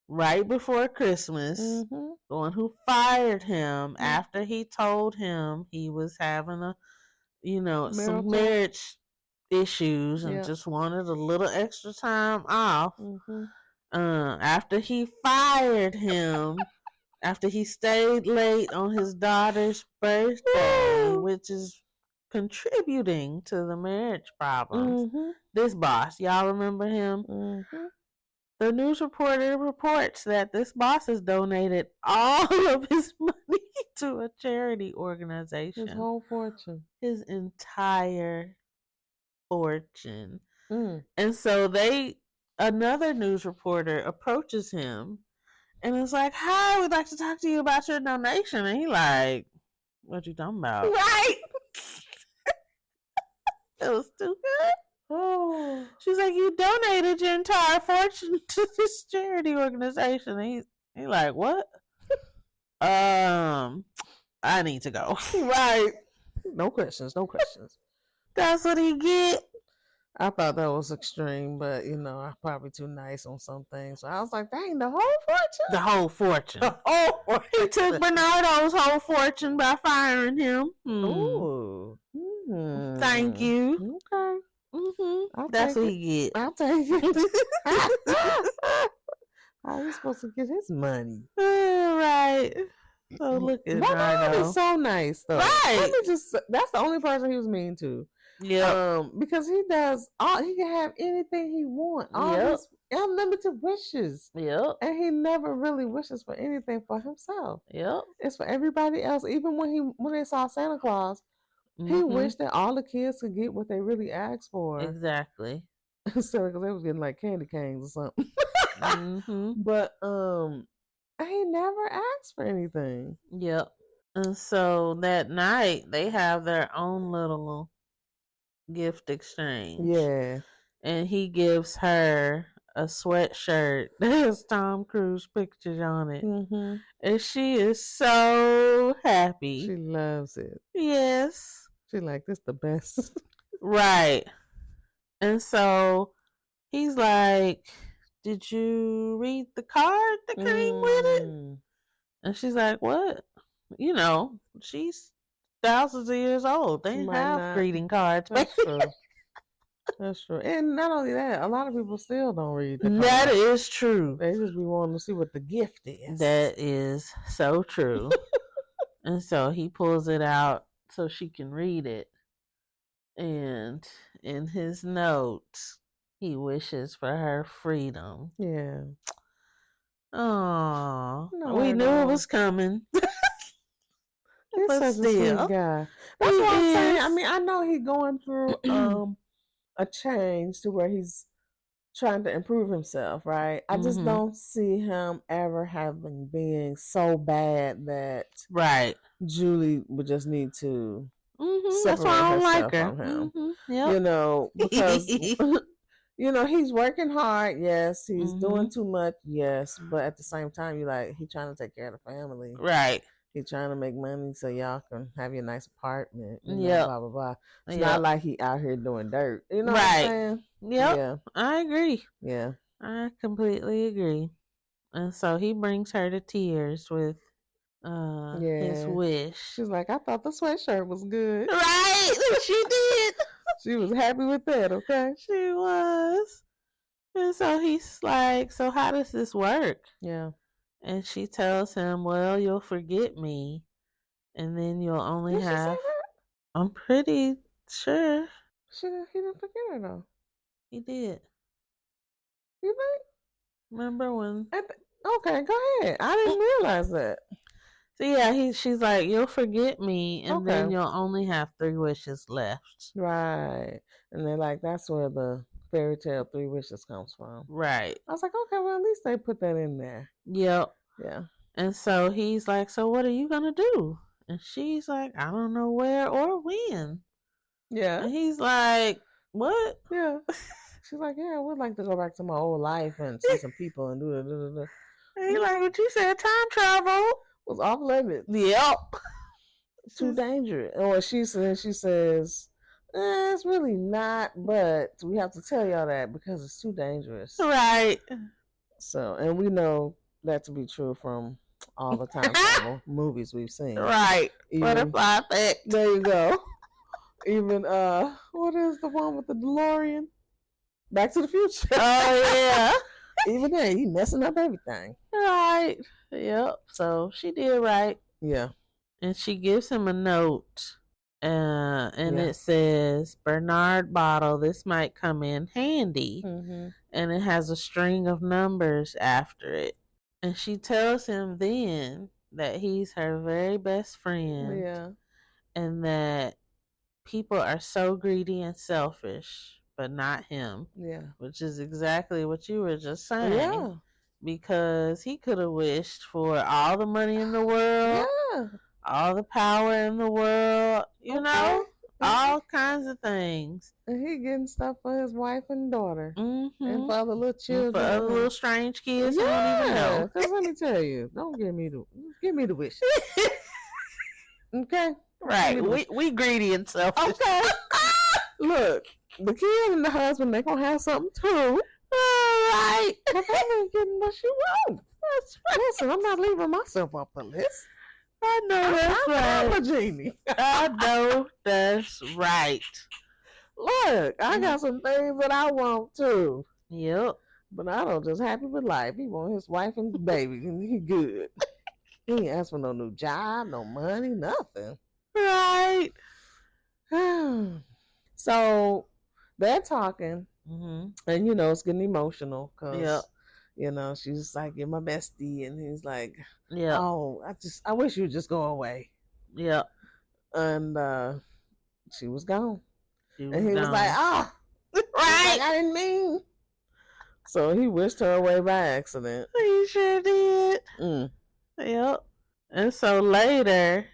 right before Christmas, the one who fired him after he told him he was having some marriage issues and just wanted a little extra time off. After he fired him, after he stayed late on his daughter's birthday, which is contributing to the marriage problems. This boss, y'all remember him? The news reporter reports that this boss has donated all of his money to a charity organization. His whole fortune. His entire fortune. And so another news reporter approaches him and is like, hi, we'd like to talk to you about your donation. And he like, what you talking about? Right. It was too good. Oh. She's like, you donated your entire fortune to this charity organization. And he like, what? I need to go. Right. No questions. That's what he get. I thought that was extreme, but I'm probably too nice on some things. So I was like, dang, the whole fortune? The whole fortune. He took Bernardo's whole fortune by firing him. Ooh. Thank you. Okay. That's what he get. I'll take it. How he supposed to get his money? Right. So look at Bernard is Nardo. so nice though. Right. Let me just that's the only person he was mean to. Yep. Because he does all he can have anything he wants. All Yep. these unlimited wishes. Yep. And he never really wishes for anything for himself. Yep. It's for everybody else. Even when they saw Santa Claus, he wished that all the kids could get what they really asked for. Exactly. Instead because they was getting like candy canes or something. But he never asked for anything. Yep. And so that night they have their own little gift exchange. Yeah. And he gives her a sweatshirt that has Tom Cruise pictures on it. And she is so happy. She loves it. Yes. She like, this the best. Right. And so he's like, did you read the card that came with it? And she's like, what? You know, she's thousands of years old. They didn't have greeting cards. That's true. That's true. And not only that, a lot of people still don't read the card. That is true. They just be wanting to see what the gift is. That is so true. And so he pulls it out so she can read it. And in his notes, he wishes for her freedom. Yeah. Oh, we knew it was coming. He's such a sweet guy. That's what I'm saying. I mean, I know he's going through a change to where he's trying to improve himself, right? I just don't see him ever having being so bad that Julie would just need to separate herself from him. Yep. You know, because you know, he's working hard, yes. He's doing too much, yes. But at the same time, you're like, he's trying to take care of the family. Right. He's trying to make money so y'all can have your nice apartment. You know, blah, blah, blah. It's not like he out here doing dirt. You know what I'm saying? Yep. Yeah. I agree. Yeah. I completely agree. And so he brings her to tears with his wish. She's like, I thought the sweatshirt was good. Right. She did. She was happy with that, okay? She was. And so he's like, so how does this work? Yeah. And she tells him, well, you'll forget me. And then you'll only Did have... she say that? I'm pretty sure. He didn't forget her, though. He did. You think? Remember when... Okay, go ahead. I didn't realize that. So yeah, she's like, you'll forget me, and then you'll only have 3 wishes left. Right. And they're like, that's where the fairy tale 3 wishes comes from. Right. I was like, okay, well, at least they put that in there. Yep. Yeah. And so he's like, so what are you going to do? And she's like, I don't know where or when. Yeah. And he's like, what? Yeah. She's like, yeah, I would like to go back to my old life and see some people and do it. And he's like, but you said time travel was off limits. Yep. Too dangerous. Or she says, it's really not, but we have to tell y'all that because it's too dangerous. Right. So, and we know that to be true from all the time travel movies we've seen. Right. Butterfly effect. There you go. Even, what is the one with the DeLorean? Back to the Future. Oh, yeah. Even there, he messing up everything. Right. Yep. So she did right. Yeah. And she gives him a note. And it says, Bernard bottle, this might come in handy. And it has a string of numbers after it. And she tells him then that he's her very best friend. Yeah. And that people are so greedy and selfish, but not him. Yeah. Which is exactly what you were just saying. Yeah. Because he could have wished for all the money in the world. Yeah. All the power in the world. You know? All kinds of things. And he getting stuff for his wife and daughter. And for other little children. For other little strange kids who don't even know. Because let me tell you, don't give me the wish. Okay? Right. We greedy and selfish. Okay. Look, the kid and the husband, they gonna have something too. Right. But they ain't getting what you want. That's right. Listen, I'm not leaving myself off the list. I know that's right. I'm a genie. I know that's right. Look, I got some things that I want too. Yep. Bernardo just happy with life. He want his wife and baby, and he good. He ain't ask for no new job, no money, nothing. Right. So they're talking, Mm-hmm. and it's getting emotional Yep. because she's like, "You're my bestie," and he's like, Yep. "Oh, I wish you'd just go away." Yep. And she was gone, She was and he was like, gone. "Oh, Right. like I didn't mean." So he wished her away by accident. He sure did. Yep. And so later,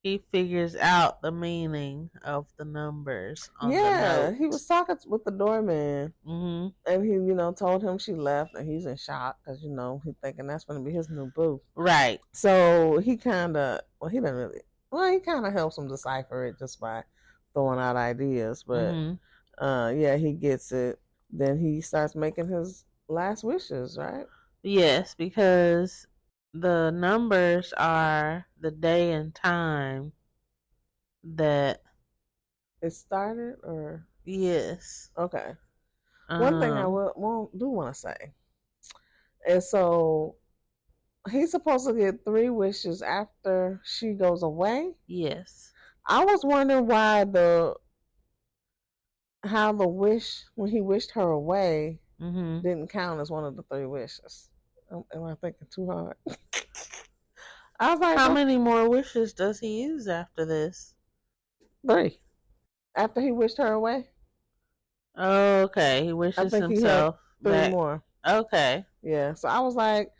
he figures out the meaning of the numbers on the note. He was talking with the doorman, Mm-hmm. and he, told him she left, and he's in shock because he's thinking that's going to be his new boo. Right. So he kind of, he didn't really, he kind of helps him decipher it just by throwing out ideas. But he gets it. Then he starts making his last wishes, right? Yes, because the numbers are the day and time that it started, or yes. Okay. One thing I do want to say is, so he's supposed to get 3 wishes after she goes away. Yes. I was wondering how the wish when he wished her away didn't count as one of the 3 wishes. Am I thinking too hard? I was like, how many more wishes does he use after this? 3. After he wished her away. Okay, he wishes himself he had 3 back. more. Okay. Yeah, so I was like,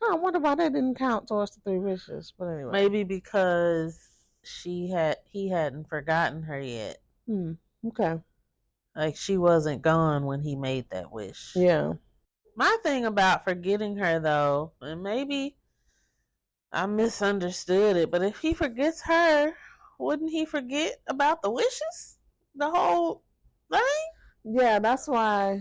I wonder why that didn't count towards the 3 wishes. But anyway, maybe because he hadn't forgotten her yet. Okay. Like she wasn't gone when he made that wish. Yeah. My thing about forgetting her though, and maybe I misunderstood it, but if he forgets her, wouldn't he forget about the wishes? The whole thing? Yeah, that's why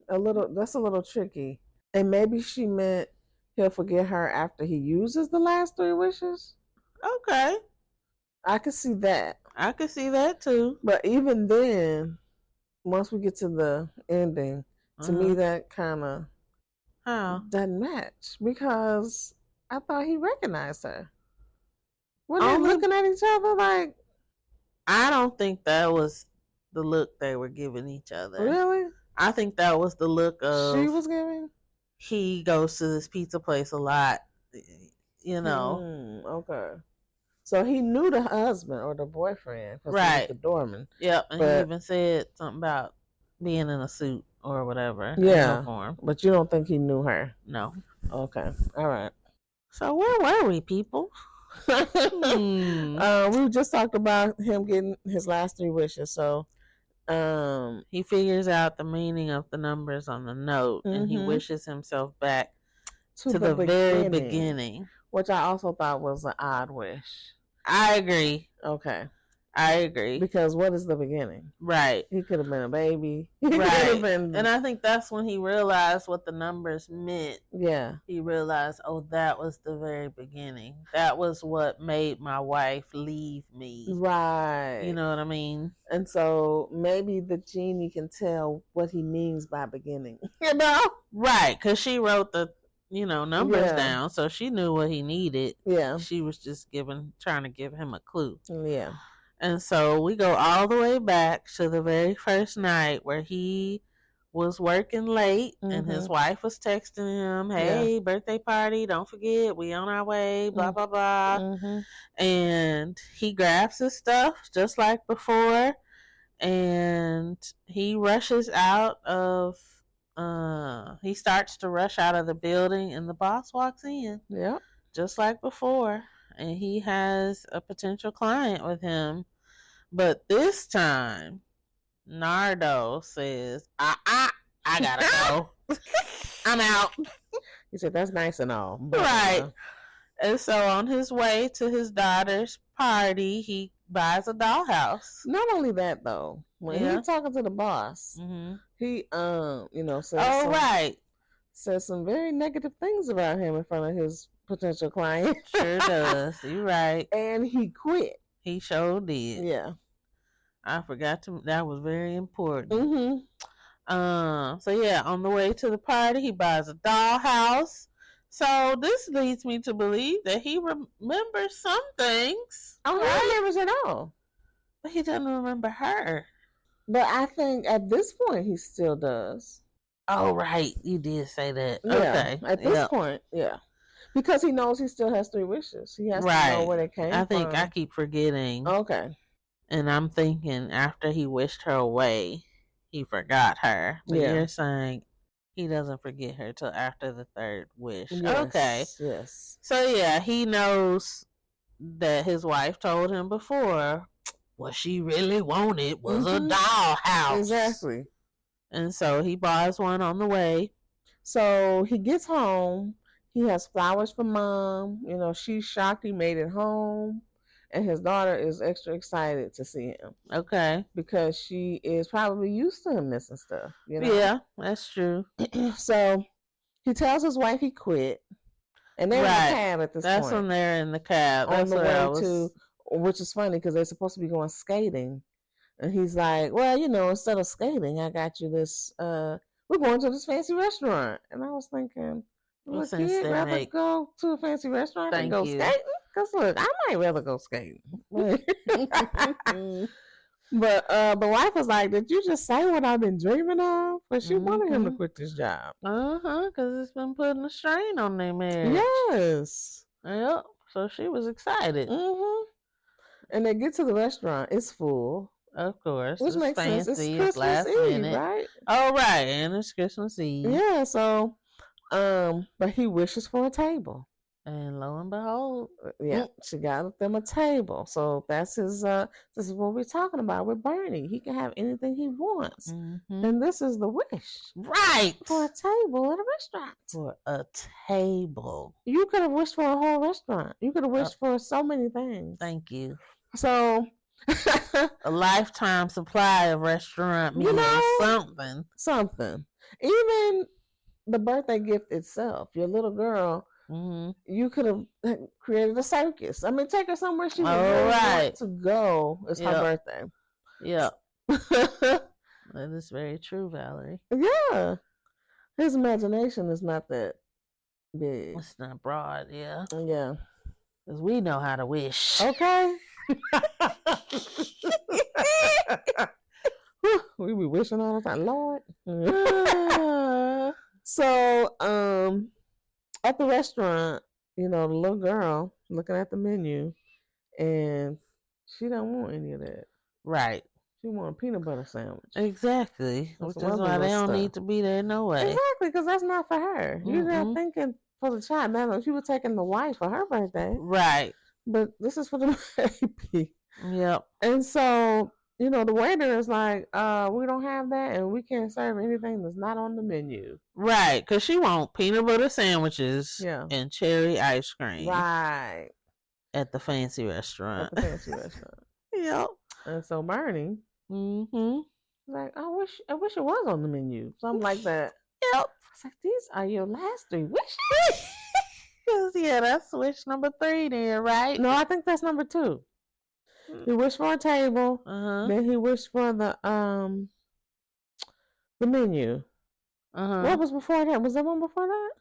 that's a little tricky. And maybe she meant he'll forget her after he uses the last 3 wishes. Okay. I could see that. I could see that too. But even then, once we get to the ending, to me that kind of doesn't match, because I thought he recognized her. Were they looking at each other like? I don't think that was the look they were giving each other. Really? I think that was the look of she was giving. He goes to this pizza place a lot, Okay. So he knew the husband or the boyfriend because he was the doorman. Yep, and he even said something about being in a suit or whatever. Uniform. But you don't think he knew her? No. Okay. All right. So where were we, people? We just talked about him getting his last 3 wishes. So he figures out the meaning of the numbers on the note, and he wishes himself back to the very beginning, which I also thought was an odd wish. I agree. Okay. I agree. Because what is the beginning? Right. He could have been a baby. Right. And I think that's when he realized what the numbers meant. Yeah. He realized, oh, that was the very beginning. That was what made my wife leave me. Right. You know what I mean? And so maybe the genie can tell what he means by beginning. Right. Because she wrote the numbers down, so she knew what he needed. Yeah. She was just trying to give him a clue. Yeah. And so we go all the way back to the very first night where he was working late and his wife was texting him, hey, birthday party, don't forget, we on our way, blah, blah, blah. And he grabs his stuff just like before, and he rushes out of he starts to rush out of the building, and the boss walks in. Yeah. Just like before. And he has a potential client with him. But this time, Nardo says, I gotta go. I'm out. He said, that's nice and all. But, right. And so on his way to his daughter's party, he buys a dollhouse. Not only that, though. When he's talking to the boss, he, says says some very negative things about him in front of his potential client. Sure does. You're right. And he quit. He sure did. Yeah. I forgot that was very important. So yeah, on the way to the party, he buys a dollhouse. So this leads me to believe that he remembers some things, Oh, he right? remembers it all. But he doesn't remember her. But I think at this point he still does. Oh, right. You did say that. Yeah, Okay. at this point, yeah. Because he knows he still has 3 wishes. He has to know Right. where they came I from. think I keep forgetting. Okay. And I'm thinking after he wished her away, he forgot her. But Yeah. you're saying he doesn't forget her till after the 3rd wish. Yes, okay. Yes. So yeah, he knows that his wife told him before what she really wanted was a dollhouse. Exactly. And so he buys one on the way. So he gets home. He has flowers for mom. You know, she's shocked he made it home. And his daughter is extra excited to see him. Okay. Because she is probably used to him missing stuff. You know? Yeah, that's true. So he tells his wife he quit. And they're in the cab at this point. That's when they're in the cab. On That's the way to, which is funny because they're supposed to be going skating. And he's like, well, you know, instead of skating, I got you this, we're going to this fancy restaurant. And I was thinking, would kid rather go to a fancy restaurant than go skating? Because look, I might rather go skating. But the wife was like, did you just say what I've been dreaming of? But she wanted him to quit this job. Because it's been putting a strain on their marriage. Yes. Yep. So she was excited. And they get to the restaurant. It's full. Of course. Which makes fancy, sense. It's Christmas Eve, right? Oh, right. And it's Christmas Eve. Yeah, so, but he wishes for a table. And lo and behold, she got them a table. So that's his, this is what we're talking about with Bernie. He can have anything he wants. And this is the wish. Right. For a table at a restaurant. For a table. You could have wished for a whole restaurant. You could have wished for so many things. Thank you. So a lifetime supply of restaurant meals, something. Even the birthday gift itself, your little girl, you could have created a circus. I mean, take her somewhere she would want to go. It's her birthday. Yeah. That is very true, Valerie. Yeah. His imagination is not that big. It's not broad, yeah. Yeah. Because we know how to wish. Okay. We be wishing all the time, Lord. So, at the restaurant, you know, the little girl looking at the menu, and she don't want any of that. Right. She want a peanut butter sandwich. Exactly. Which is why they don't need to be there no way. Exactly, because that's not for her. You're not thinking for the child. Now, she was taking the wife for her birthday. Right. But this is for the baby. Yep. And so, you know, the waiter is like, we don't have that, and we can't serve anything that's not on the menu. Right, because she want peanut butter sandwiches and cherry ice cream. Right. At the fancy restaurant. Yep. And so Bernie, like, I wish it was on the menu. Something like that. Yep. It's like, these are your last 3 wishes. That's wish number 3 then, right? No, I think that's number 2. He wished for a table. Then he wished for the menu. What was before that? Was there one before that?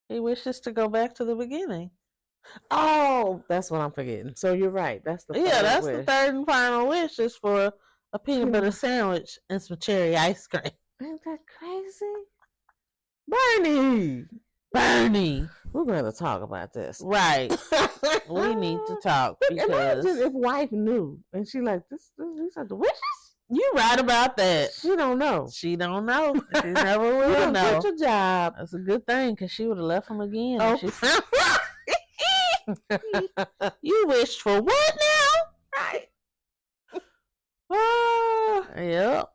He wishes to go back to the beginning. Oh, that's what I'm forgetting. So you're right. That's the that's wish. The 3rd and final wish is for a peanut butter sandwich and some cherry ice cream. Ain't that crazy? Bernie! We're going to talk about this. Right. We need to talk. Because imagine if wife knew and she like, these are the wishes? You right about that. She don't know. She never will know. Quit your job. That's a good thing because she would have left him again. Oh. You wished for what now? Right. Yep.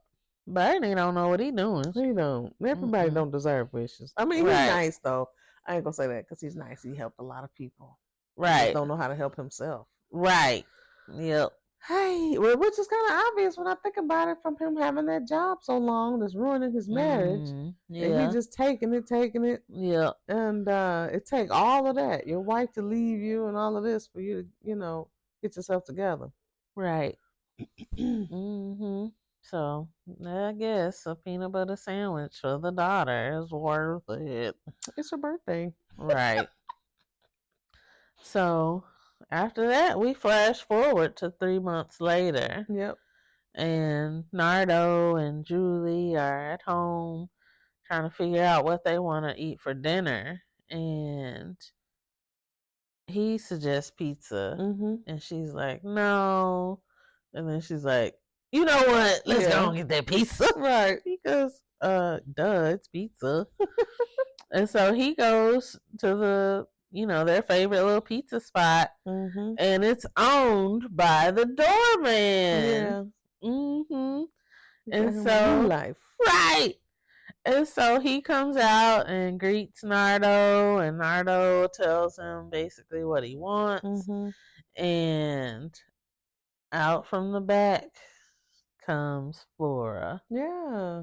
Bernie don't know what he doing. He don't. Everybody don't deserve wishes. I mean, he's nice though. I ain't gonna say that because he's nice. He helped a lot of people. Right. He just don't know how to help himself. Right. Yep. Hey, which is kind of obvious when I think about it, from him having that job so long that's ruining his marriage. Yeah. And he just taking it. Yeah. And it take all of that, your wife to leave you and all of this for you to, you know, get yourself together. Right. So I guess a peanut butter sandwich for the daughter is worth it. It's her birthday. Right. So after that, we flash forward to 3 months later, Yep. and Nardo and Julie are at home trying to figure out what they want to eat for dinner. And he suggests pizza, Mm-hmm. and she's like, no. And then she's like, you know what? Let's go Yeah. and get that pizza. Right. Because, duh, it's pizza. And so he goes to their favorite little pizza spot, Mm-hmm. and it's owned by the doorman. Yeah. Mm-hmm. He got And him a new so, life. right. And so he comes out and greets Nardo, and Nardo tells him basically what he wants. Mm-hmm. And out from the back comes Flora. Yeah.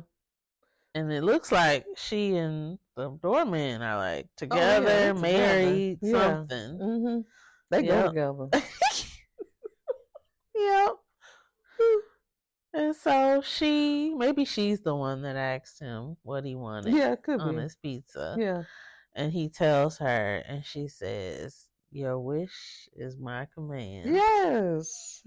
And it looks like she and the doorman are like Oh yeah, they together, together. married, Yeah. something. Mm-hmm. They go Yep. together. Yep. And so maybe she's the one that asked him what he wanted Yeah, it could on be. his pizza. Yeah. And he tells her, and she says, your wish is my command. Yes.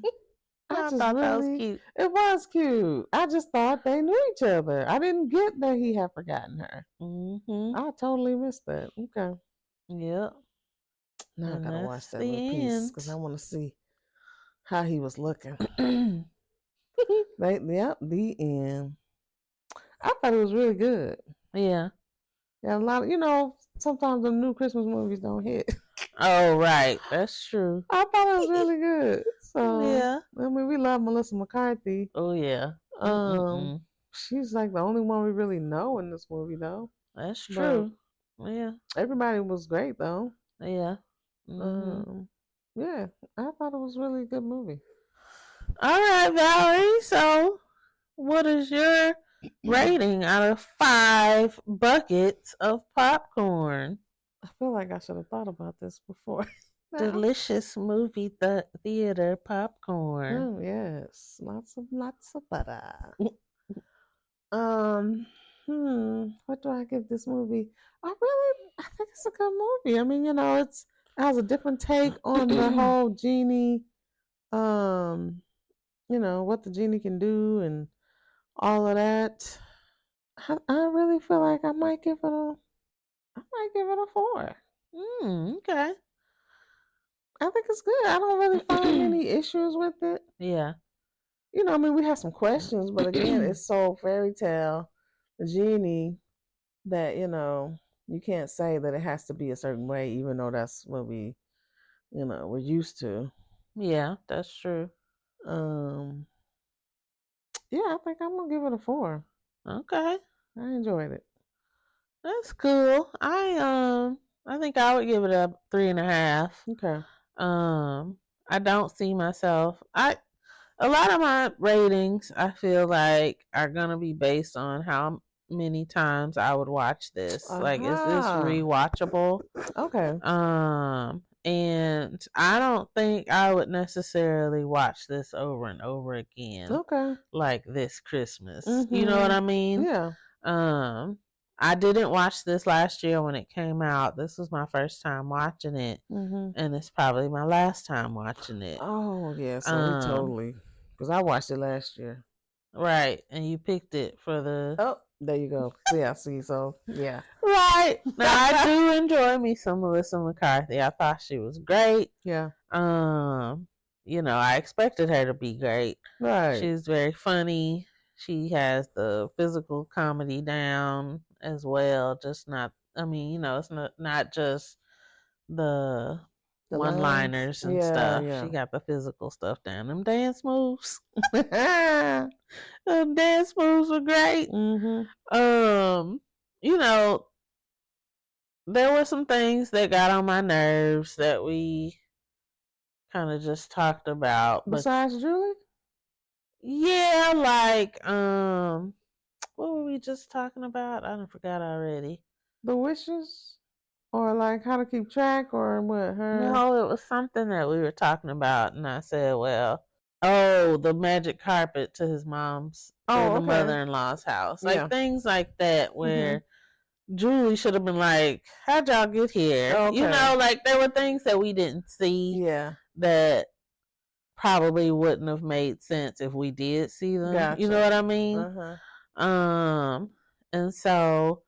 I I just thought that was really, cute. it was cute. I just thought they knew each other. I didn't get that he had forgotten her. Mm-hmm. I totally missed that. Okay. Yep. Now I And gotta watch that's that little the piece end. because I want to see how he was looking. Yep, the end. I thought it was really good. Yeah. Yeah, a lot of, sometimes the new Christmas movies don't hit. Oh, right. That's true. I thought it was really good. So, Yeah. I mean, we love Melissa McCarthy. Oh, yeah. Um, Mm-mm-mm. she's like the only one we really know in this movie, though. That's But true. Yeah. everybody was great, though. Yeah. Mm-hmm. Um, yeah, I thought it was really a good movie. All right, Valerie. So, what is your rating out of 5 buckets of popcorn? I feel like I should have thought about this before. Now. Delicious movie theater popcorn. Oh yes, lots of butter. Um, what do I give this movie? I think it's a good movie. I mean, it has a different take on the whole genie. Um, what the genie can do and all of that. I really feel like I might give it a 4. Okay. I think it's good. I don't really find any issues with it. Yeah. I mean, we have some questions, but again, it's so fairy tale, the genie, that you can't say that it has to be a certain way, even though that's what we're used to. Yeah, that's true. Um, yeah, I think I'm gonna give it a 4. Okay. I enjoyed it. That's cool. I think I would give it a 3.5. Okay. I don't see myself. A lot of my ratings I feel like are gonna be based on how many times I would watch this. Like, is this rewatchable? Okay. And I don't think I would necessarily watch this over and over again. Okay. Like this Christmas. Mm-hmm. You know what I mean? Yeah. I didn't watch this last year when it came out. This was my first time watching it. Mm-hmm. And it's probably my last time watching it. Oh yeah, so we totally, because I watched it last year. Right, and you picked it for the. Oh, there you go. Yeah, see, so yeah. Right. Now I do enjoy me some Melissa McCarthy. I thought she was great. Yeah. I expected her to be great. Right. She's very funny. She has the physical comedy down as well. Just not. I mean, it's not just the one-liners and stuff. Yeah. She got the physical stuff down. Them dance moves. Them dance moves were great. Mm-hmm. There were some things that got on my nerves that we kind of just talked about. Besides Julie? Yeah, like what were we just talking about? I don't forgot already. The wishes? Or like how to keep track or what? Her? No, it was something that we were talking about, and I said, well, Oh, the magic carpet to his mom's to Oh, the okay. mother-in-law's house. Like Yeah. things like that Mhm. where Julie should have been like, how'd y'all get here? You Okay. know, like there were things that we didn't see Yeah. that probably wouldn't have made sense if we did see them. You know Gotcha. what I mean? Uh-huh. Um, and so,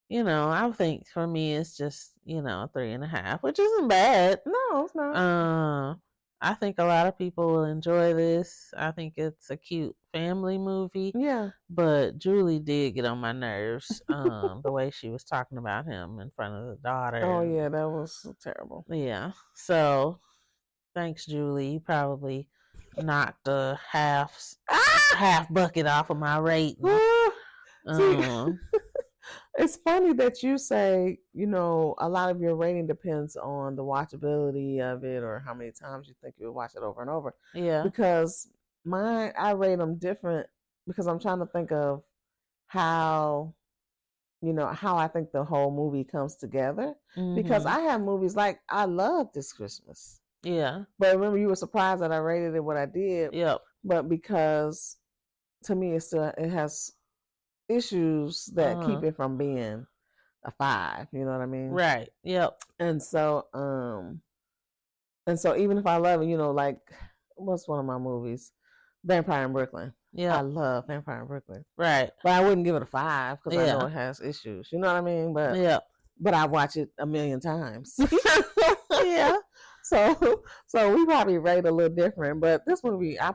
I think for me it's just, 3.5, which isn't bad. No, it's not. Um, I think a lot of people will enjoy this. I think it's a cute family movie, Yeah. but Julie did get on my nerves. The way she was talking about him in front of the Oh daughter. yeah, that was terrible. Yeah. So thanks, Julie. You probably knocked a half bucket off of my rating. See, Um, it's funny that you say, a lot of your rating depends on the watchability of it or how many times you think you'll watch it over and over. yeah. Because I rate them different because I'm trying to think of how, how I think the whole movie comes together. Because Mm-hmm. I have movies like I love This Christmas. Yeah. But remember, you were surprised that I rated it what I did. Yep. But because to me, it has issues that keep Uh-huh. it from being a 5. You know what I mean? Right. Yep. And so, even if I love it, like what's one of my movies, Vampire in Brooklyn. I Yep. love Vampire in Brooklyn, Right. but I wouldn't give it a 5 because I know Yeah. it has issues. You know what I mean? But Yep. I watch it a million times. Yeah. So we probably rate a little different. But this movie, I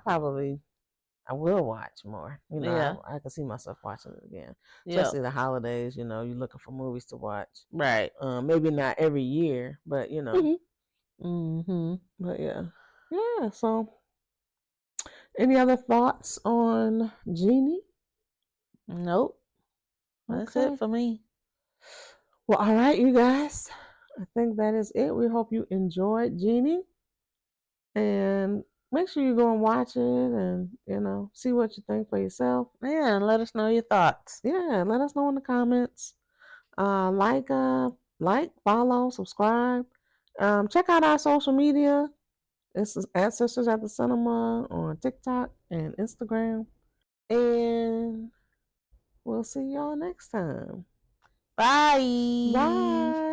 will watch more. Yeah. I can see myself watching it again, Yep. especially the holidays. You're looking for movies to watch. Right. Maybe not every year, but Mm-hmm. but yeah, yeah. So, any other thoughts on Genie? Nope. That's it Okay. for me. Well, all right, you guys. I think that is it. We hope you enjoyed Genie, and make sure you go and watch it, and see what you think for yourself. Yeah, and let us know your thoughts. Yeah, let us know in the comments. Like, follow, subscribe. Check out our social media. It's at Sisters at the Cinema on TikTok and Instagram. And we'll see y'all next time. Bye. Bye.